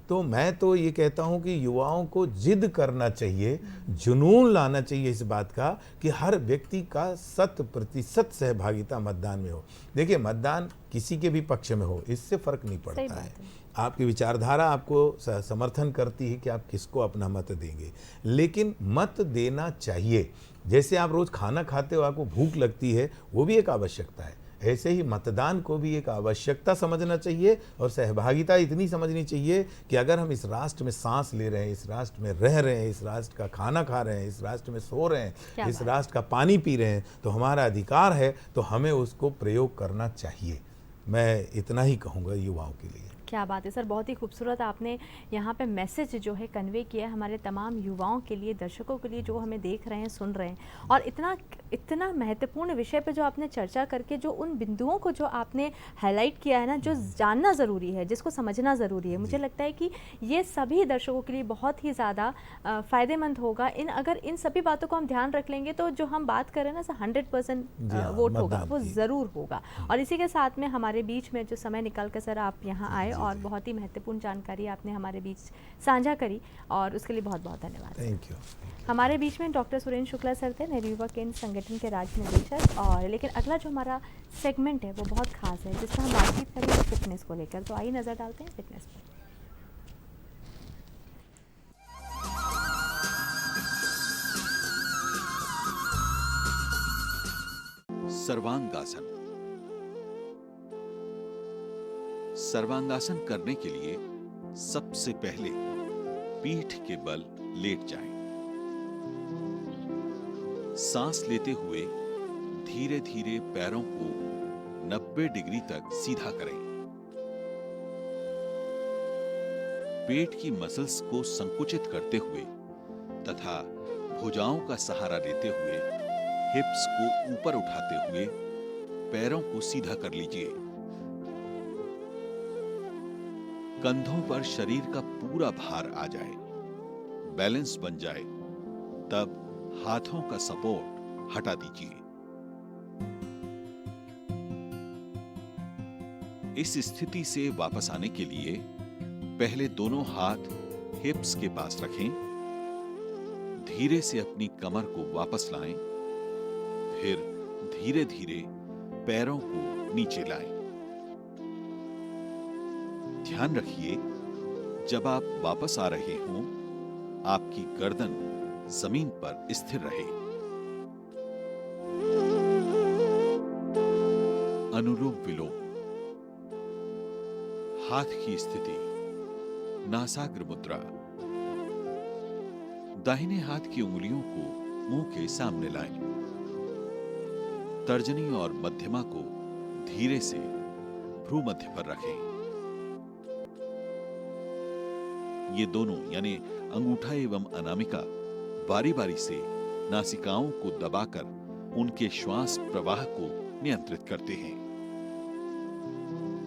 तो मैं तो ये कहता हूँ कि युवाओं को जिद करना चाहिए, जुनून लाना चाहिए इस बात का कि हर व्यक्ति का 100% सहभागिता मतदान में हो। देखिए, मतदान किसी के भी पक्ष में हो, इससे फर्क नहीं पड़ता है। आपकी विचारधारा आपको समर्थन करती है कि आप किसको अपना मत देंगे, लेकिन मत देना चाहिए। जैसे आप रोज खाना खाते हो, आपको भूख लगती है, वो भी एक आवश्यकता है, ऐसे ही मतदान को भी एक आवश्यकता समझना चाहिए और सहभागिता इतनी समझनी चाहिए कि अगर हम इस राष्ट्र में सांस ले रहे हैं, इस राष्ट्र में रह रहे हैं, इस राष्ट्र का खाना खा रहे हैं, इस राष्ट्र में सो रहे हैं, इस राष्ट्र का पानी पी रहे हैं, तो हमारा अधिकार है, तो हमें उसको प्रयोग करना चाहिए। मैं इतना ही कहूँगा युवाओं के लिए। क्या बात है सर, बहुत ही खूबसूरत आपने यहाँ पे मैसेज जो है कन्वे किया है हमारे तमाम युवाओं के लिए, दर्शकों के लिए जो हमें देख रहे हैं, सुन रहे हैं। और इतना महत्वपूर्ण विषय पे जो आपने चर्चा करके जो उन बिंदुओं को जो आपने हाईलाइट किया है ना, जो जानना ज़रूरी है, जिसको समझना ज़रूरी है, मुझे लगता है कि ये सभी दर्शकों के लिए बहुत ही ज़्यादा फ़ायदेमंद होगा। अगर इन सभी बातों को हम ध्यान रख लेंगे तो जो हम बात करें ना, 100% वोट होगा, वो ज़रूर होगा। और इसी के साथ में हमारे बीच में जो समय निकाल कर सर आप यहाँ आए और बहुत ही महत्वपूर्ण जानकारी आपने हमारे बीच साझा करी, और उसके लिए बहुत बहुत धन्यवाद। Thank you. हमारे बीच में डॉक्टर सुरेंद्र शुक्ला सर थे, नेहरू युवा केंद्र संगठन के राज्य निदेशक। और लेकिन अगला जो हमारा सेगमेंट है वो बहुत खास है, जिसमें हम बातचीत करेंगे फिटनेस को लेकर। तो आइए नज़र डालते हैं फिटनेस पर। सर्वांगासन। सर्वांगासन करने के लिए सबसे पहले पीठ के बल लेट जाएं। सांस लेते हुए धीरे धीरे पैरों को 90 डिग्री तक सीधा करें। पेट की मसल्स को संकुचित करते हुए तथा भुजाओं का सहारा लेते हुए हिप्स को ऊपर उठाते हुए पैरों को सीधा कर लीजिए। कंधों पर शरीर का पूरा भार आ जाए, बैलेंस बन जाए, तब हाथों का सपोर्ट हटा दीजिए। इस स्थिति से वापस आने के लिए पहले दोनों हाथ हिप्स के पास रखें, धीरे से अपनी कमर को वापस लाएं फिर धीरे धीरे पैरों को नीचे लाएं। ध्यान रखिए, जब आप वापस आ रहे हों, आपकी गर्दन जमीन पर स्थिर रहे। अनुलोम विलोम। हाथ की स्थिति, नासाग्र मुद्रा। दाहिने हाथ की उंगलियों को मुंह के सामने लाएं। तर्जनी और मध्यमा को धीरे से भ्रू मध्य पर रखें। ये दोनों यानी अंगूठा एवं अनामिका बारी बारी से नासिकाओं को दबाकर उनके श्वास प्रवाह को नियंत्रित करते हैं।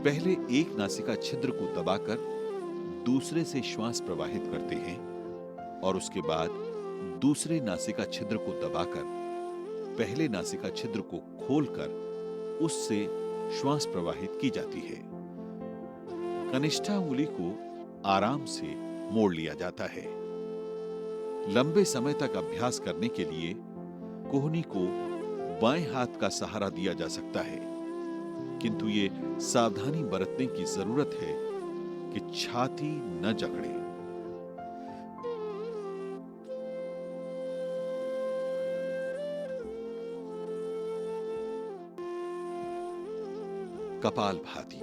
पहले एक नासिका छिद्र को दबाकर दूसरे से श्वास प्रवाहित करते हैं और उसके बाद दूसरे नासिका छिद्र को दबाकर पहले नासिका छिद्र को खोलकर उससे श्वास प्रवाहित की जाती है। कनिष्ठा उंगली को आराम से मोड़ लिया जाता है। लंबे समय तक अभ्यास करने के लिए कोहनी को बाएं हाथ का सहारा दिया जा सकता है, किंतु ये सावधानी बरतने की जरूरत है कि छाती न जकड़े। कपालभाति।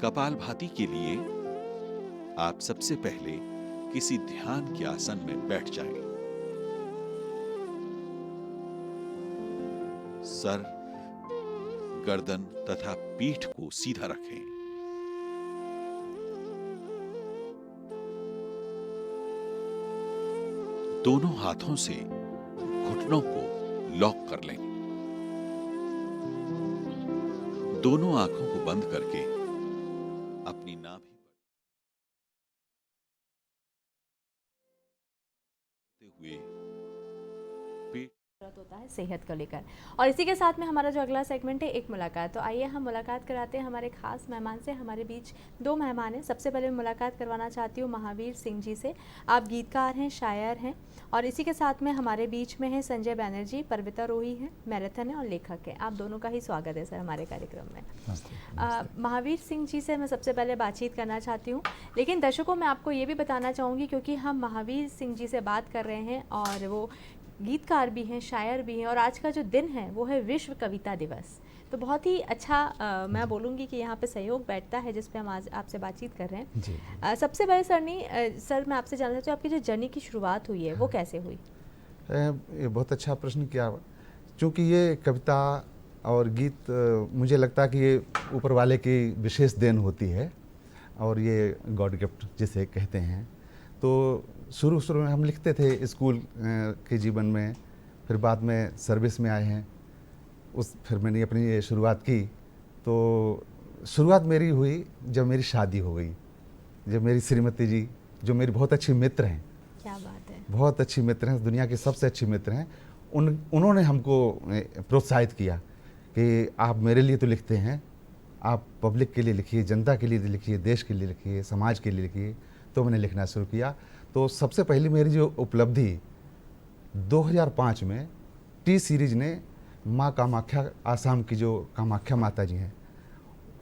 कपालभाति के लिए आप सबसे पहले किसी ध्यान के आसन में बैठ जाएं। सर, गर्दन तथा पीठ को सीधा रखें। दोनों हाथों से घुटनों को लॉक कर लें। दोनों आंखों को बंद करके अपनी नाभि पर हुए होता है सेहत को लेकर। और इसी के साथ में हमारा जो अगला सेगमेंट है, एक मुलाकात। तो आइए हम मुलाकात कराते हैं हमारे खास मेहमान से। हमारे बीच दो मेहमान हैं। सबसे पहले मुलाकात करवाना चाहती हूँ महावीर सिंह जी से। आप गीतकार हैं, शायर हैं, और इसी के साथ में हमारे बीच में है संजय बैनर्जी, पर्वतारोही हैं, मैराथन है और लेखक हैं। आप दोनों का ही स्वागत है सर हमारे कार्यक्रम में। महावीर सिंह जी से मैं सबसे पहले बातचीत करना चाहती हूँ, लेकिन दर्शकों मैं आपको ये भी बताना चाहूँगी, क्योंकि हम महावीर सिंह जी से बात कर रहे हैं और वो गीतकार भी हैं, शायर भी हैं, और आज का जो दिन है वो है विश्व कविता दिवस। तो बहुत ही अच्छा मैं बोलूँगी कि यहाँ पे सहयोग बैठता है जिस पे हम आज आपसे बातचीत कर रहे हैं जी। सबसे पहले सर मैं आपसे जानना चाहती हूँ, आपकी जो जर्नी की शुरुआत हुई है वो कैसे हुई? ये बहुत अच्छा प्रश्न किया, क्योंकि ये कविता और गीत मुझे लगता है कि ये ऊपर वाले की विशेष देन होती है और ये गॉड गिफ्ट जिसे कहते हैं। तो शुरू में हम लिखते थे स्कूल के जीवन में, फिर बाद में सर्विस में आए हैं, फिर मैंने अपनी ये शुरुआत की। तो शुरुआत मेरी हुई जब मेरी शादी हो गई, जब मेरी श्रीमती जी, जो मेरी बहुत अच्छी मित्र हैं, क्या बात है, बहुत अच्छी मित्र हैं, दुनिया की सबसे अच्छी मित्र हैं, उन्होंने हमको प्रोत्साहित किया कि आप मेरे लिए तो लिखते हैं, आप पब्लिक के लिए लिखिए, जनता के लिए लिखिए, देश के लिए लिखिए, समाज के लिए लिखिए। तो मैंने लिखना शुरू किया। तो सबसे पहली मेरी जो उपलब्धि 2005 में टी सीरीज ने माँ कामाख्या, आसाम की जो कामाख्या माता जी हैं,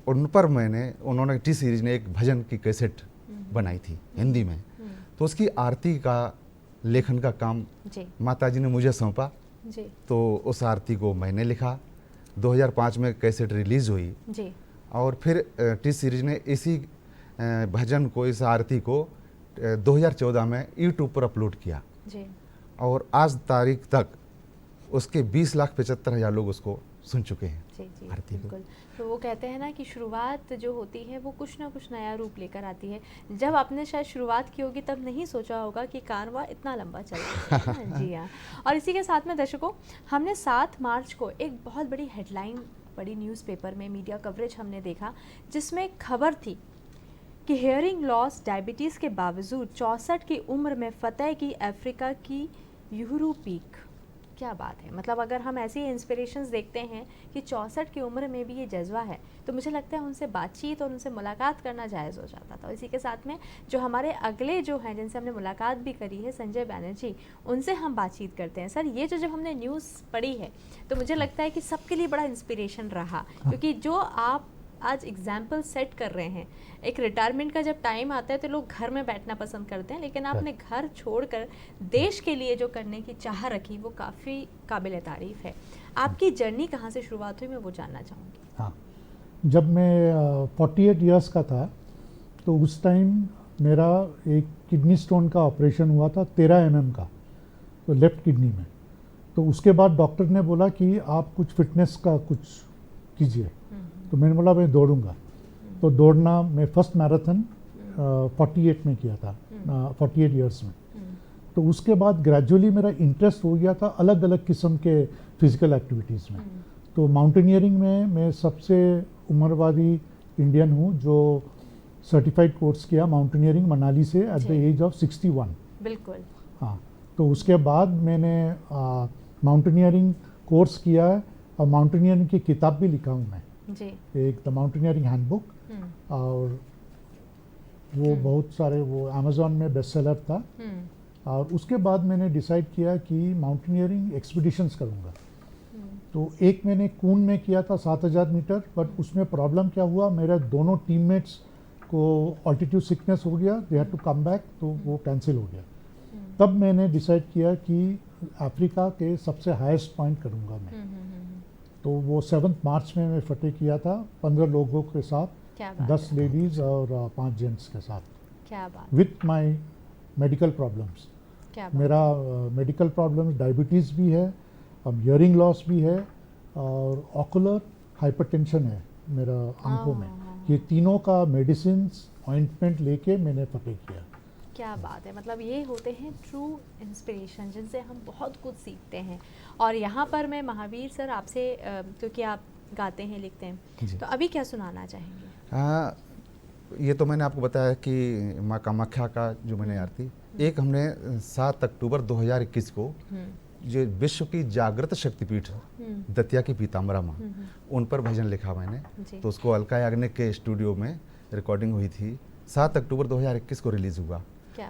उन पर उन्होंने टी सीरीज ने एक भजन की कैसेट बनाई थी हिंदी में। तो उसकी आरती का लेखन का काम माता जी ने मुझे सौंपा। तो उस आरती को मैंने लिखा। 2005 में कैसेट रिलीज़ हुई जी। और फिर टी सीरीज ने इसी भजन को, इस आरती को 2014 में यूट्यूब पर अपलोड किया जी। और आज तारीख तक उसके 20,75,000 लोग उसको सुन चुके हैं जी जी, बिल्कुल। तो वो कहते हैं ना कि शुरुआत जो होती है वो कुछ ना कुछ नया रूप लेकर आती है। जब आपने शायद शुरुआत की होगी तब नहीं सोचा होगा कि कारवां इतना लंबा चलेगा। जी हाँ। और इसी के साथ में दर्शकों, हमने 7 मार्च को एक बहुत बड़ी हेडलाइन पढ़ी न्यूज़पेपर में, मीडिया कवरेज हमने देखा, जिसमें खबर थी कि हेयरिंग लॉस, डायबिटीज़ के बावजूद 64 की उम्र में फतेह की अफ्रीका की यूरू पीक। क्या बात है, मतलब अगर हम ऐसी इंस्पिरेशंस देखते हैं कि 64 की उम्र में भी ये जज्बा है, तो मुझे लगता है उनसे बातचीत और उनसे मुलाकात करना जायज़ हो जाता था। इसी के साथ में जो हमारे अगले जो हैं जिनसे हमने मुलाकात भी करी है, संजय बैनर्जी, उनसे हम बातचीत करते हैं। सर, ये जो जब हमने न्यूज़ पढ़ी है तो मुझे लगता है कि सबके लिए बड़ा इंस्पिरेशन रहा, क्योंकि जो आप आज एग्जाम्पल सेट कर रहे हैं, एक रिटायरमेंट का जब टाइम आता है तो लोग घर में बैठना पसंद करते हैं, लेकिन आपने घर छोड़कर देश के लिए जो करने की चाह रखी वो काफ़ी काबिल तारीफ़ है। आपकी जर्नी कहाँ से शुरुआत हुई, मैं वो जानना चाहूँगी। हाँ, जब मैं 48 इयर्स का था तो उस टाइम मेरा एक किडनी स्टोन का ऑपरेशन हुआ था 13 mm का, तो लेफ़्ट किडनी में। तो उसके बाद डॉक्टर ने बोला कि आप कुछ फिटनेस का कुछ कीजिए, तो मैंने बोला मैं दौड़ूंगा। तो दौड़ना, मैं फर्स्ट मैराथन 48 में किया था, 48 इयर्स में। तो उसके बाद ग्रेजुअली मेरा इंटरेस्ट हो गया था अलग अलग किस्म के फिजिकल एक्टिविटीज़ में। तो माउंटेनियरिंग में मैं सबसे उम्रवादी इंडियन हूँ जो सर्टिफाइड कोर्स किया माउंटेनियरिंग मनाली से एट द एज ऑफ 61। बिल्कुल। हाँ, तो उसके बाद मैंने माउंटेनियरिंग कोर्स किया है और माउंटेनियरिंग की किताब भी लिखा हूँ मैं, जी। एक द माउंटेनियरिंग हैंडबुक, और वो बहुत सारे, वो अमेज़ॉन में बेस्ट सेलर था। और उसके बाद मैंने डिसाइड किया कि माउंटेनियरिंग एक्सपीडिशंस करूँगा। तो एक मैंने कून में किया था 7000 मीटर, बट उसमें प्रॉब्लम क्या हुआ, मेरे दोनों टीममेट्स को ऑल्टीट्यूड सिकनेस हो गया, they had to come back, तो वो कैंसिल हो गया। तब मैंने डिसाइड किया कि अफ्रीका के सबसे हाईएस्ट पॉइंट करूँगा मैं। तो वो 7 मार्च में मैं फतेह किया था 15 लोगों के साथ, क्या बात 10 लेडीज़ और 5 जेंट्स के साथ, क्या बात, विथ माई मेडिकल प्रॉब्लम्स। क्या बात। मेरा मेडिकल प्रॉब्लम्स डायबिटीज़ भी है, अब हियरिंग लॉस भी है, और ऑकुलर हाइपरटेंशन है मेरा आंखों में। ये तीनों का मेडिसिन ऑइंटमेंट लेके मैंने फतेह किया। क्या बात है, मतलब ये होते हैं ट्रू इंस्पिरेशन जिनसे हम बहुत कुछ सीखते हैं। और यहाँ पर मैं महावीर सर आपसे, क्योंकि आप गाते हैं, लिखते हैं, तो अभी क्या सुनाना चाहेंगे? हाँ, ये तो मैंने आपको बताया कि माँ कामाख्या का जो मैंने आरती, एक हमने 7 अक्टूबर 2021 को जो विश्व की जागृत शक्तिपीठ दतिया की पीताम्बरा माँ, उन पर भजन लिखा मैंने। तो उसको अलका याग्निक के स्टूडियो में रिकॉर्डिंग हुई थी, 7 अक्टूबर 2021 को रिलीज़ हुआ।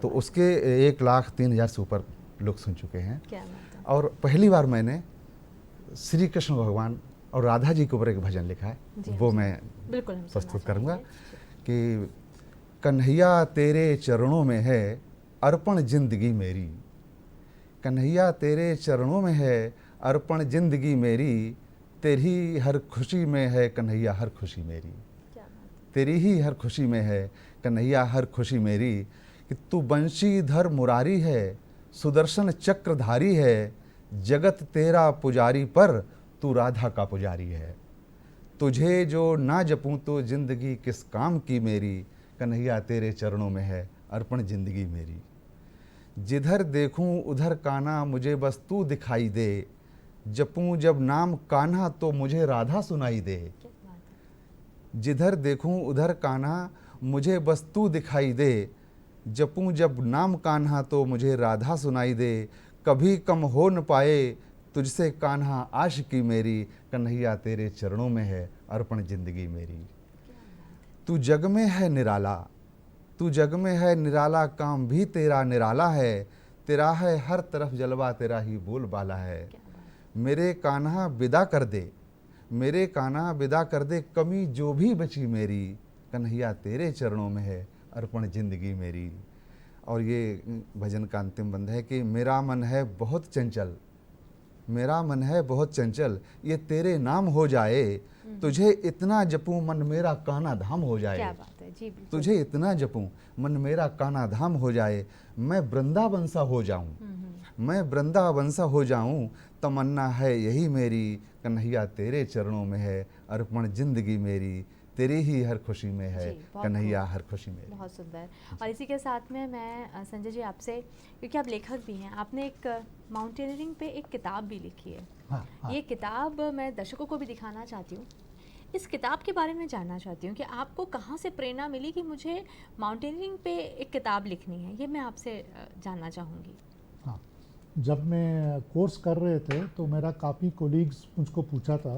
तो उसके 1,03,000 से ऊपर लोग सुन चुके हैं। क्या बात है। और पहली बार मैंने श्री कृष्ण भगवान और राधा जी के ऊपर एक भजन लिखा है, वो मैं बिल्कुल प्रस्तुत करूँगा कि कन्हैया तेरे चरणों में है अर्पण जिंदगी मेरी, कन्हैया तेरे चरणों में है अर्पण जिंदगी मेरी, तेरी हर खुशी में है कन्हैया हर खुशी मेरी, तेरी ही हर खुशी में है कन्हैया हर खुशी मेरी, कि तू बंशीधर मुरारी है सुदर्शन चक्रधारी है, जगत तेरा पुजारी पर तू राधा का पुजारी है, तुझे जो ना जपूं तो जिंदगी किस काम की मेरी, कन्हैया तेरे चरणों में है अर्पण जिंदगी मेरी, जिधर देखूं उधर कान्हा मुझे बस तू दिखाई दे, जपूं जब नाम कान्हा तो मुझे राधा सुनाई दे, जिधर देखूं उधर कान्हा मुझे बस तू दिखाई दे, जपूं जब नाम कान्हा तो मुझे राधा सुनाई दे, कभी कम हो न पाए तुझसे कान्हा आशिकी मेरी, कन्हैया तेरे चरणों में है अर्पण जिंदगी मेरी, तू जग में है निराला, तू जग में है निराला, काम भी तेरा निराला है, तेरा है हर तरफ जलवा तेरा ही बोलबाला है, मेरे कान्हा विदा कर दे, मेरे कान्हा विदा कर दे, कमी जो भी बची मेरी, कन्हैया तेरे चरणों में है अर्पण जिंदगी मेरी। और ये भजन का अंतिम बंद है कि मेरा मन है बहुत चंचल, मेरा मन है बहुत चंचल, ये तेरे नाम हो जाए, तुझे इतना जपूं मन मेरा कान्हा धाम हो जाए, क्या बात है जी, बिल्कुल। तुझे इतना जपूं मन मेरा कान्हा धाम हो जाए, मैं वृंदावन सा हो जाऊं, मैं वृंदावन सा हो जाऊं, तमन्ना है यही मेरी, कन्हैया तेरे चरणों में है अर्पण जिंदगी मेरी, तेरी ही हर खुशी में है कन्हैया हर खुशी में। बहुत सुंदर। और इसी के साथ में मैं संजय जी आपसे, क्योंकि आप लेखक भी हैं, आपने एक माउंटेनियरिंग पे एक किताब भी लिखी है। हाँ। ये किताब मैं दर्शकों को भी दिखाना चाहती हूँ। इस किताब के बारे में जानना चाहती हूँ कि आपको कहाँ से प्रेरणा मिली कि मुझे माउंटेनियरिंग पे एक किताब लिखनी है, ये मैं आपसे जानना चाहूँगी। हाँ, जब मैं कोर्स कर रहे थे तो मेरा काफ़ी कोलीग्स मुझको पूछा था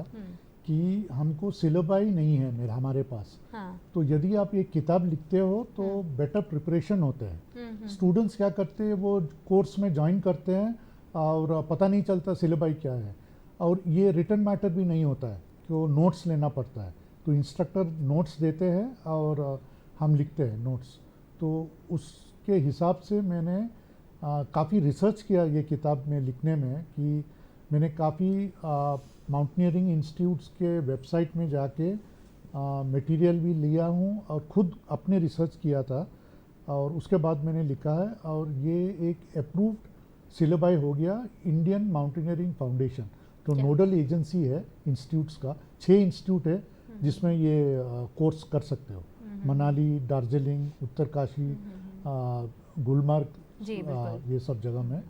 कि हमको सिलेबाई नहीं है मेरा हमारे पास, हाँ। तो यदि आप ये किताब लिखते हो तो बेटर प्रिपरेशन होते हैं। स्टूडेंट्स क्या करते हैं, वो कोर्स में ज्वाइन करते हैं और पता नहीं चलता सिलेबाई क्या है, और ये रिटन मैटर भी नहीं होता है कि वो नोट्स लेना पड़ता है। तो इंस्ट्रक्टर नोट्स देते हैं और हम लिखते हैं नोट्स। तो उसके हिसाब से मैंने काफ़ी रिसर्च किया ये किताब में लिखने में, कि मैंने काफ़ी माउंटेनियरिंग इंस्टीट्यूट्स के वेबसाइट में जाके मटेरियल भी लिया हूँ और खुद अपने रिसर्च किया था, और उसके बाद मैंने लिखा है। और ये एक अप्रूव्ड सिलेबाई हो गया इंडियन माउंटेनियरिंग फाउंडेशन, तो नोडल एजेंसी है इंस्टीट्यूट्स का। 6 इंस्टीट्यूट है जिसमें ये कोर्स कर सकते हो, मनाली, दार्जिलिंग, उत्तरकाशी, गुलमर्ग, जी, बिल्कुल। ये सब जगह में।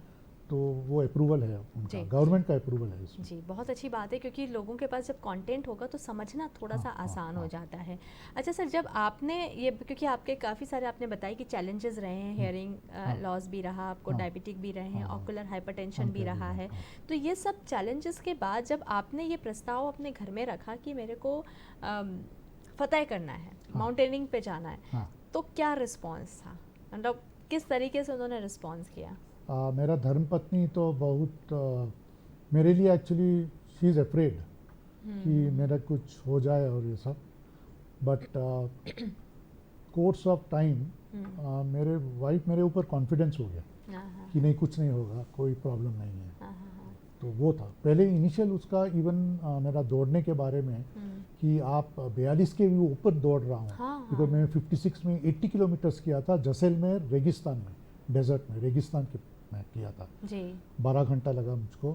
तो वो अप्रूवल है उनका, गवर्नमेंट का अप्रूवल है इसमें। जी, बहुत अच्छी बात है, क्योंकि लोगों के पास जब कंटेंट होगा तो समझना थोड़ा सा आसान हो जाता है। अच्छा सर, जब आपने ये, क्योंकि आपके काफ़ी सारे आपने बताया कि चैलेंजेस रहे हैं, हेयरिंग लॉस भी रहा, आपको डायबिटिक भी रहे हैं, ऑकुलर हाइपरटेंशन भी रहा है, तो ये सब चैलेंजेस के बाद जब आपने ये प्रस्ताव अपने घर में रखा कि मेरे को फतह करना है, माउंटेनिंग पे जाना है, तो क्या रिस्पॉन्स था, मतलब किस तरीके से उन्होंने रिस्पॉन्स किया? मेरा धर्मपत्नी तो बहुत मेरे लिए एक्चुअली शी इज़ अफ्रेड कि मेरा कुछ हो जाए और ये सब, बट कोर्स ऑफ टाइम मेरे वाइफ मेरे ऊपर कॉन्फिडेंस हो गया कि नहीं, कुछ नहीं होगा, कोई प्रॉब्लम नहीं है। तो वो था पहले इनिशियल उसका, इवन मेरा दौड़ने के बारे में कि आप 42 के भी ऊपर दौड़ रहा हूँ, बिकॉज मैंने 56 में 80 किलोमीटर्स किया था जैसलमेर रेगिस्तान में, डेजर्ट में, रेगिस्तान के में किया था जी। 12 घंटा लगा मुझको।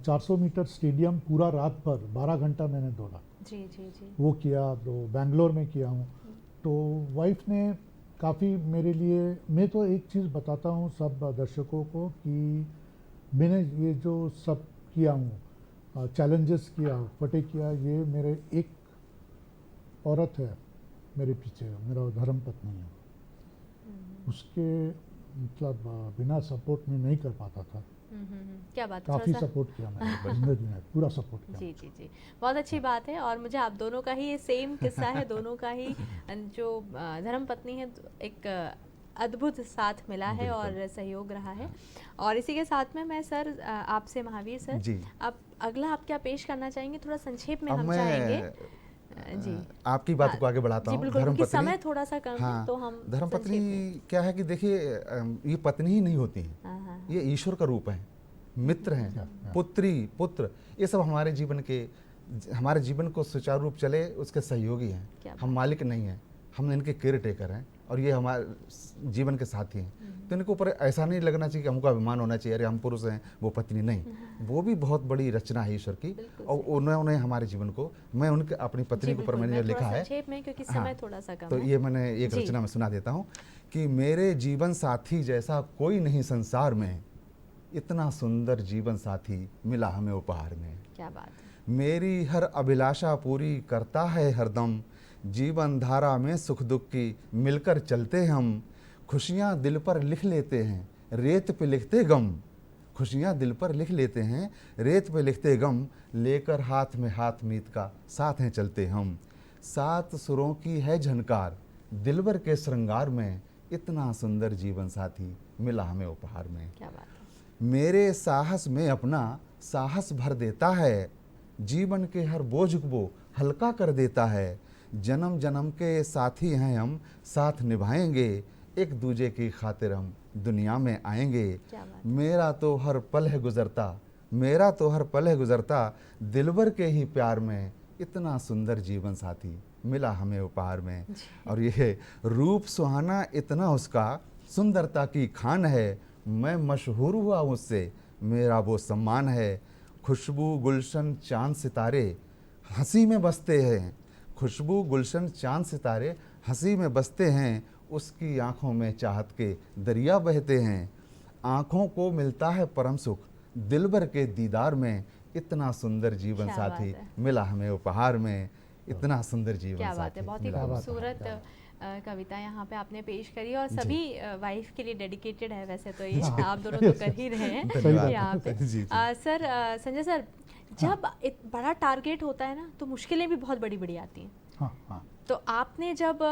400 मीटर स्टेडियम पूरा रात भर 12 घंटा मैंने दौड़ा जी जी जी, वो किया। तो बेंगलोर में किया हूँ। तो वाइफ ने काफ़ी मेरे लिए, मैं तो एक चीज़ बताता हूँ सब दर्शकों को कि मैंने ये जो सब किया हूँ, चैलेंजेस किया, फतेह किया, ये मेरे एक औरत है मेरे पीछे, मेरा धर्मपत्नी है, उसके मतलब बिना सपोर्ट में नहीं कर पाता था। क्या बात, काफ़ी सपोर्ट किया मैंने जिंदगी में, पूरा सपोर्ट किया। जी जी जी, बहुत अच्छी बात है। और मुझे आप दोनों का ही ये सेम किस्सा है, दोनों का ही जो धर्मपत्नी है, एक अद्भुत साथ मिला है और सहयोग रहा है। और इसी के साथ में मैं सर आपसे, महावीर सर जी, आप अगला आप क्या पेश करना चाहेंगे, थोड़ा संक्षेप में हम चाहेंगे जी, आपकी बात को आगे बढ़ाता हूँ। धर्मपत्नी, समय थोड़ा सा कम है तो हम धर्मपत्नी क्या है कि देखिए, ये पत्नी ही नहीं होती है, ये ईश्वर का रूप है, मित्र हैं, पुत्री, पुत्र, ये सब हमारे जीवन को सुचारू रूप चले उसके सहयोगी हैं। हम मालिक नहीं हैं, हम इनके केयर टेकर हैं और ये हमारे जीवन के साथी हैं। तो इनके ऊपर ऐसा नहीं लगना चाहिए कि हमको अभिमान होना चाहिए, अरे हम पुरुष हैं वो पत्नी नहीं, वो भी बहुत बड़ी रचना है ईश्वर की। और उन्होंने हमारे जीवन को, मैं उनके अपनी पत्नी के ऊपर मैंने जो लिखा है, क्योंकि समय थोड़ा सा कम तो ये मैंने एक रचना में सुना देता हूँ कि मेरे जीवन साथी जैसा कोई नहीं संसार में, इतना सुंदर जीवन साथी मिला हमें उपहार में। क्या बात है। मेरी हर अभिलाषा पूरी करता है हरदम, जीवन धारा में सुख दुख की मिलकर चलते हम। खुशियाँ दिल पर लिख लेते हैं, रेत पे लिखते गम। खुशियाँ दिल पर लिख लेते हैं, रेत पे लिखते गम। लेकर हाथ में हाथ मीत का साथ हैं चलते हम। 7 सुरों की है झनकार, दिलबर के श्रृंगार में, इतना सुंदर जीवन साथी मिला हमें उपहार में। क्या बात है। मेरे साहस में अपना साहस भर देता है, जीवन के हर बोझ को हल्का कर देता है। जन्म जन्म के साथी हैं हम, साथ निभाएंगे, एक दूजे की खातिर हम दुनिया में आएंगे। मेरा तो हर पल है गुजरता, मेरा तो हर पल है गुजरता, दिलबर के ही प्यार में, इतना सुंदर जीवन साथी मिला हमें उपहार में। और ये रूप सुहाना इतना उसका, सुंदरता की खान है, मैं मशहूर हुआ उससे, मेरा वो सम्मान है। खुशबू गुलशन चांद सितारे हंसी में बसते हैं, खुशबू गुलशन चांद सितारे हंसी में बसते हैं। उसकी आँखों में चाहत के दरिया बहते हैं। आँखों को मिलता है परम सुख, दिलबर के दीदार में, इतना सुंदर जीवन साथी मिला हमें उपहार में, इतना सुंदर जीवन साथी। क्या बात है, बहुत ही खूबसूरत कविता यहाँ पे आपने पेश करी और सभी वाइफ के लिए डेडिकेटेड है वैसे तो ये आप दोनों तो कर ही रहे हैं धन्यवाद। यहाँ पे। जी, जी। सर संजय सर, जब एक बड़ा टारगेट होता है ना तो मुश्किलें भी बहुत बड़ी बड़ी आती हैं। हाँ हाँ। तो आपने जब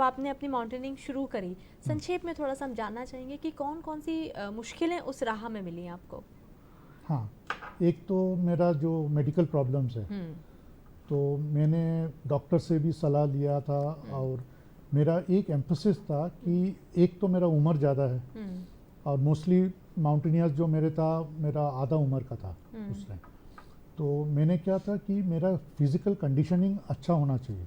आपने अपनी माउंटेनिंग शुरू करी, संक्षेप में थोड़ा सा हम जानना चाहेंगे कि कौन कौन सी मुश्किलें उस राह में मिली आपको? हाँ, एक तो मेरा जो मेडिकल प्रॉब्लम्स है, तो मैंने डॉक्टर से भी सलाह लिया था और मेरा एक एम्फोसिस था कि एक तो मेरा उम्र ज़्यादा है और मोस्टली माउंटेनियर्स जो मेरा आधा उम्र का था उस टाइम। तो मैंने क्या था कि मेरा फिज़िकल कंडीशनिंग अच्छा होना चाहिए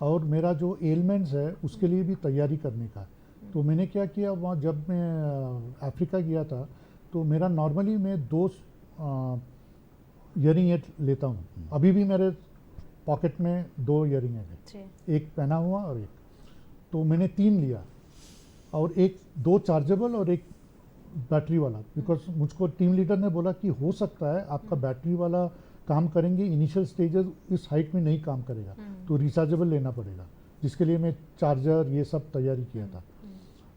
और मेरा जो एलिमेंट्स है उसके लिए भी तैयारी करने का। तो मैंने क्या किया, वहाँ जब मैं अफ्रीका गया था तो मेरा नॉर्मली मैं 2 इयरिंग एड लेता हूँ। अभी भी मेरे पॉकेट में 2 इयरिंग एड है, एक पहना हुआ और एक, तो मैंने 3 लिया और 2 चार्जेबल और एक बैटरी वाला, बिकॉज मुझको टीम लीडर ने बोला कि हो सकता है आपका बैटरी वाला काम करेंगे, इनिशियल स्टेजेस इस हाइट में नहीं काम करेगा तो रिचार्जेबल लेना पड़ेगा, जिसके लिए मैं चार्जर ये सब तैयारी किया था।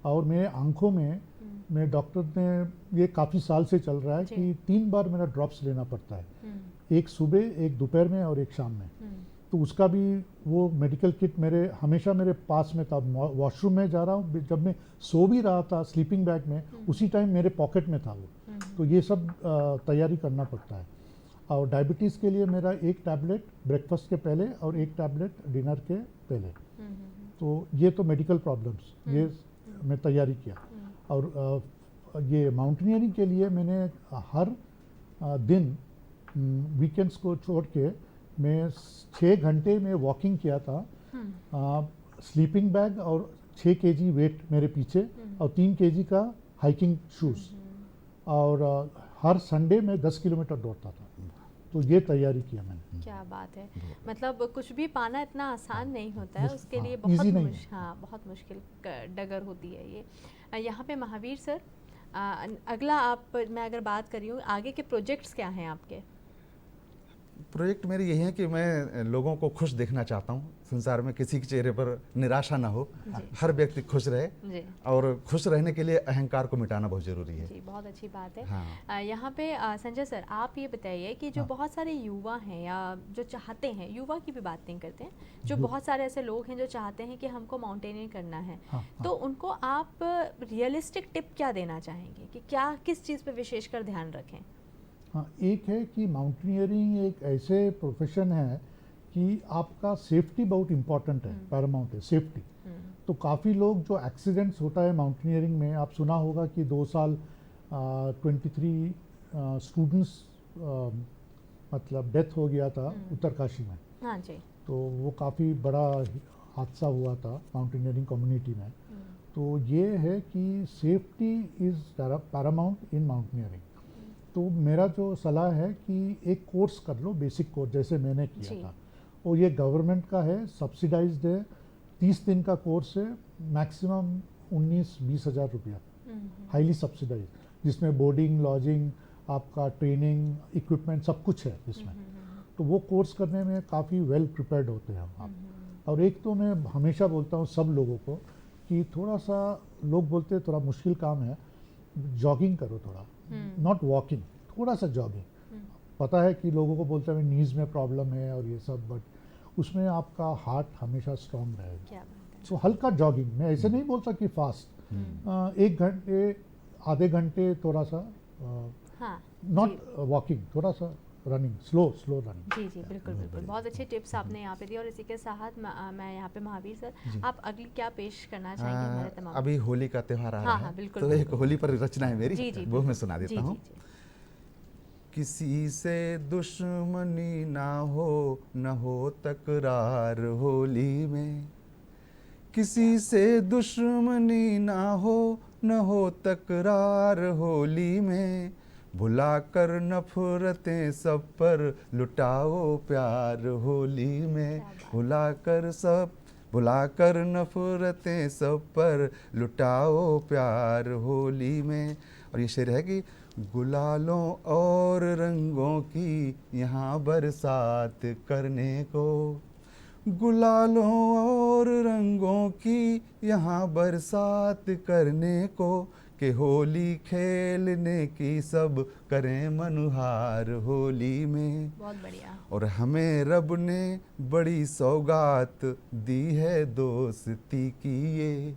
और मेरे आंखों में मेरे डॉक्टर ने, ये काफ़ी साल से चल रहा है कि 3 बार मेरा ड्रॉप्स लेना पड़ता है, एक सुबह, एक दोपहर में और एक शाम में। तो उसका भी वो मेडिकल किट हमेशा मेरे पास में था। वॉशरूम में जा रहा हूँ, जब मैं सो भी रहा था स्लीपिंग बैग में, उसी टाइम मेरे पॉकेट में था वो। तो ये सब तैयारी करना पड़ता है। और डायबिटीज़ के लिए मेरा एक टैबलेट ब्रेकफास्ट के पहले और एक टैबलेट डिनर के पहले। तो ये तो मेडिकल प्रॉब्लम्स, ये मैं तैयारी किया। और ये माउंटेनियरिंग के लिए मैंने हर दिन वीकेंड्स को छोड़ के मैं 6 घंटे में वॉकिंग किया था, स्लीपिंग बैग और 6 केजी वेट मेरे पीछे और 3 केजी का हाइकिंग शूज़, और हर संडे में 10 किलोमीटर दौड़ता था। तो ये तैयारी किया मैंने। क्या बात है, मतलब कुछ भी पाना इतना आसान नहीं होता है, उसके लिए easy नहीं बहुत मुश्किल डगर होती है ये। यहाँ पे महावीर सर, अगला मैं अगर बात कर रही हूँ, आगे के प्रोजेक्ट्स क्या हैं आपके? प्रोजेक्ट मेरे यही है कि मैं लोगों को खुश देखना चाहता हूँ, संसार में किसी के चेहरे पर निराशा ना हो, हर व्यक्ति खुश रहे, और खुश रहने के लिए अहंकार को मिटाना बहुत ज़रूरी है। जी, बहुत अच्छी बात है। हाँ। यहाँ पे संजय सर, आप ये बताइए कि जो बहुत सारे युवा हैं या जो चाहते हैं, युवा की भी बात नहीं करते हैं, जो बहुत सारे ऐसे लोग हैं जो चाहते हैं कि हमको माउंटेनियरिंग करना है, तो उनको आप रियलिस्टिक टिप क्या देना चाहेंगे कि किस चीज़ पर विशेषकर ध्यान रखें? हाँ, एक है कि माउंटेनियरिंग एक ऐसे प्रोफेशन है कि आपका सेफ्टी बहुत इम्पॉर्टेंट है, पैरामाउंट है सेफ्टी। तो काफ़ी लोग जो एक्सीडेंट्स होता है माउंटेनियरिंग में, आप सुना होगा कि 2 साल 23 स्टूडेंट्स मतलब डेथ हो गया था उत्तरकाशी में। हाँ जी। तो वो काफ़ी बड़ा हादसा हुआ था माउंटेनियरिंग कम्युनिटी में। तो ये है कि safety is Paramount in mountaineering. तो मेरा जो सलाह है कि एक कोर्स कर लो, बेसिक कोर्स जैसे मैंने किया था, और ये गवर्नमेंट का है, सब्सिडाइज्ड है, 30 दिन का कोर्स है, मैक्सिमम 19-20 हज़ार रुपया, हाईली सब्सिडाइज, जिसमें बोर्डिंग, लॉजिंग, आपका ट्रेनिंग, इक्विपमेंट सब कुछ है इसमें। तो वो कोर्स करने में काफ़ी वेल प्रिपेयर्ड होते हैं आप। और एक तो मैं हमेशा बोलता हूँ सब लोगों को कि थोड़ा सा, लोग बोलते हैं थोड़ा मुश्किल काम है, जॉगिंग करो थोड़ा, नॉट वॉकिंग, थोड़ा सा जॉगिंग। पता है कि लोगों को बोलते हैं नीज में प्रॉब्लम है और ये सब, बट उसमें आपका हार्ट हमेशा स्ट्रांग रहेगा। तो हल्का जॉगिंग, मैं ऐसे नहीं बोलता कि फास्ट, 1 घंटे, आधे घंटे थोड़ा सा, नॉट वॉकिंग, थोड़ा सा रनिंग, स्लो रनिंग। जी जी, बिल्कुल बिल्कुल, बहुत अच्छे टिप्स आपने यहाँ पे दिए। और इसी के साथ मैं यहाँ पे महावीर सर, आप अगली क्या पेश करना चाहेंगे हमारे तमाम? अभी होली का त्यौहार आ रहा है, बिल्कुल, तो एक होली पर रचना है मेरी, जी, वो मैं सुना देता हूँ। किसी से दुश्मनी ना हो तकरार होली में, किसी से दुश्मनी ना हो तकरार होली में, भुला कर नफरतें सब पर लुटाओ प्यार होली में, भुला कर नफरतें सब पर लुटाओ प्यार होली में। और ये शेर है कि गुलालों और रंगों की यहाँ बरसात करने को, गुलालों और रंगों की यहाँ बरसात करने को, कि होली खेलने की सब करें मनुहार होली में। बहुत बढ़िया। और हमें रब ने बड़ी सौगात दी है दोस्ती की ये,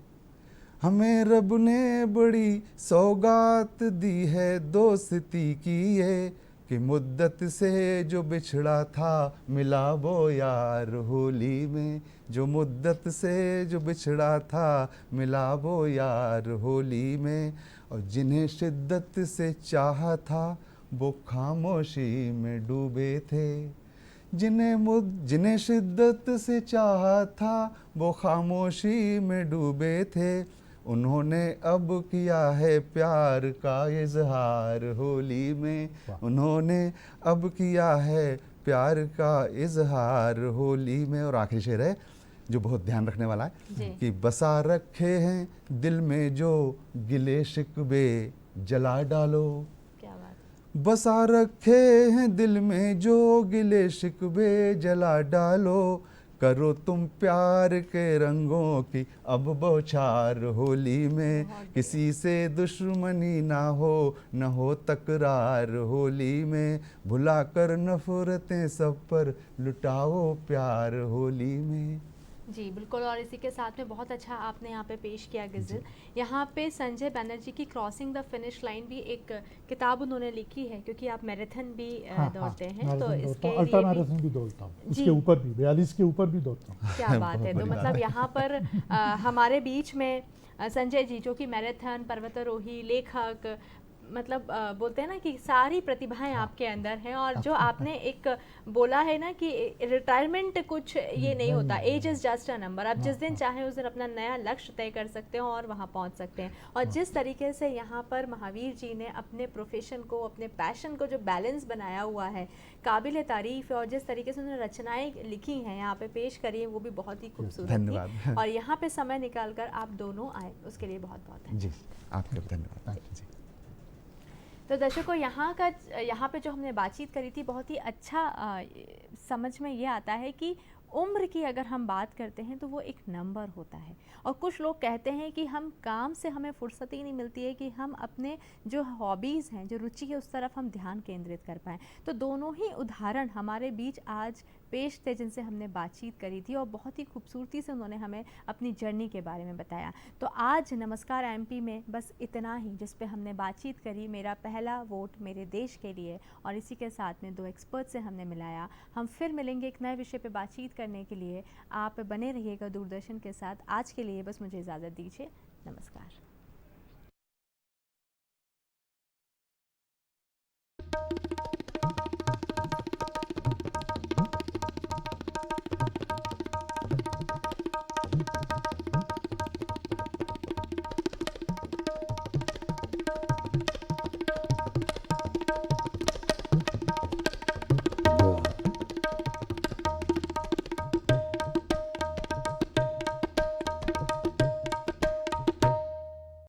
हमें रब ने बड़ी सौगात दी है दोस्ती की ये, कि मुद्दत से जो बिछड़ा था मिला वो यार होली में, जो मुद्दत से जो बिछड़ा था मिला वो यार होली में। और जिन्हें शिद्दत से चाहा था वो खामोशी में डूबे थे, जिन्हें शिद्दत से चाहा था वो खामोशी में डूबे थे, उन्होंने अब किया है प्यार का इजहार होली में, उन्होंने अब किया है प्यार का इजहार होली में। और आखिरी शेर है जो बहुत ध्यान रखने वाला है कि बसा रखे हैं दिल में जो गिले शिकवे जला डालो, क्या बात। बसा रखे हैं दिल में जो गिले शिकवे जला डालो, करो तुम प्यार के रंगों की अब बौछार होली में, किसी से दुश्मनी ना हो तकरार होली में, भुला कर नफरतें सब पर लुटाओ प्यार होली में। जी बिल्कुल। और इसी के साथ में बहुत अच्छा आपने यहाँ पे पेश किया गज़ल। यहाँ पे संजय बैनर्जी की क्रॉसिंग द फिनिश लाइन भी एक किताब उन्होंने लिखी है, क्योंकि आप मैराथन भी दौड़ते हैं, तो इसके अल्ट्रा लिए मैराथन भी दौड़ता हूँ, इसके ऊपर भी 42 के ऊपर भी दौड़ता हूँ। क्या बात है। तो मतलब यहाँ पर हमारे बीच में संजय जी जो कि मैराथन, पर्वतारोही, लेखक, मतलब बोलते हैं ना कि सारी प्रतिभाएं आपके अंदर हैं। और जो आपने एक बोला है ना कि रिटायरमेंट कुछ ये नहीं होता, age is just a number. आप जिस दिन चाहें उस दिन अपना नया लक्ष्य तय कर सकते हो और वहाँ पहुँच सकते हैं। और जिस तरीके से यहाँ पर महावीर जी ने अपने प्रोफेशन को, अपने पैशन को जो बैलेंस बनाया हुआ है, काबिल तारीफ़ है। और जिस तरीके से उन्होंने रचनाएँ लिखी हैं, यहाँ पे पेश करी हैं, वो भी बहुत ही खूबसूरत थी। और यहाँ पे समय निकाल कर आप दोनों आए, उसके लिए बहुत बहुत धन्यवाद। जी आपका धन्यवाद जी। तो दर्शकों, यहाँ पे जो हमने बातचीत करी थी, बहुत ही अच्छा समझ में ये आता है कि उम्र की अगर हम बात करते हैं तो वो एक नंबर होता है। और कुछ लोग कहते हैं कि हम काम से हमें फुर्सत ही नहीं मिलती है कि हम अपने जो हॉबीज़ हैं, जो रुचि है, उस तरफ हम ध्यान केंद्रित कर पाएँ। तो दोनों ही उदाहरण हमारे बीच आज पेश थे जिनसे हमने बातचीत करी थी, और बहुत ही खूबसूरती से उन्होंने हमें अपनी जर्नी के बारे में बताया। तो आज नमस्कार एमपी में बस इतना ही, जिस पे हमने बातचीत करी, मेरा पहला वोट मेरे देश के लिए, और इसी के साथ में 2 एक्सपर्ट से हमने मिलाया। हम फिर मिलेंगे एक नए विषय पे बातचीत करने के लिए। आप बने रहिएगा दूरदर्शन के साथ। आज के लिए बस मुझे इजाज़त दीजिए। नमस्कार।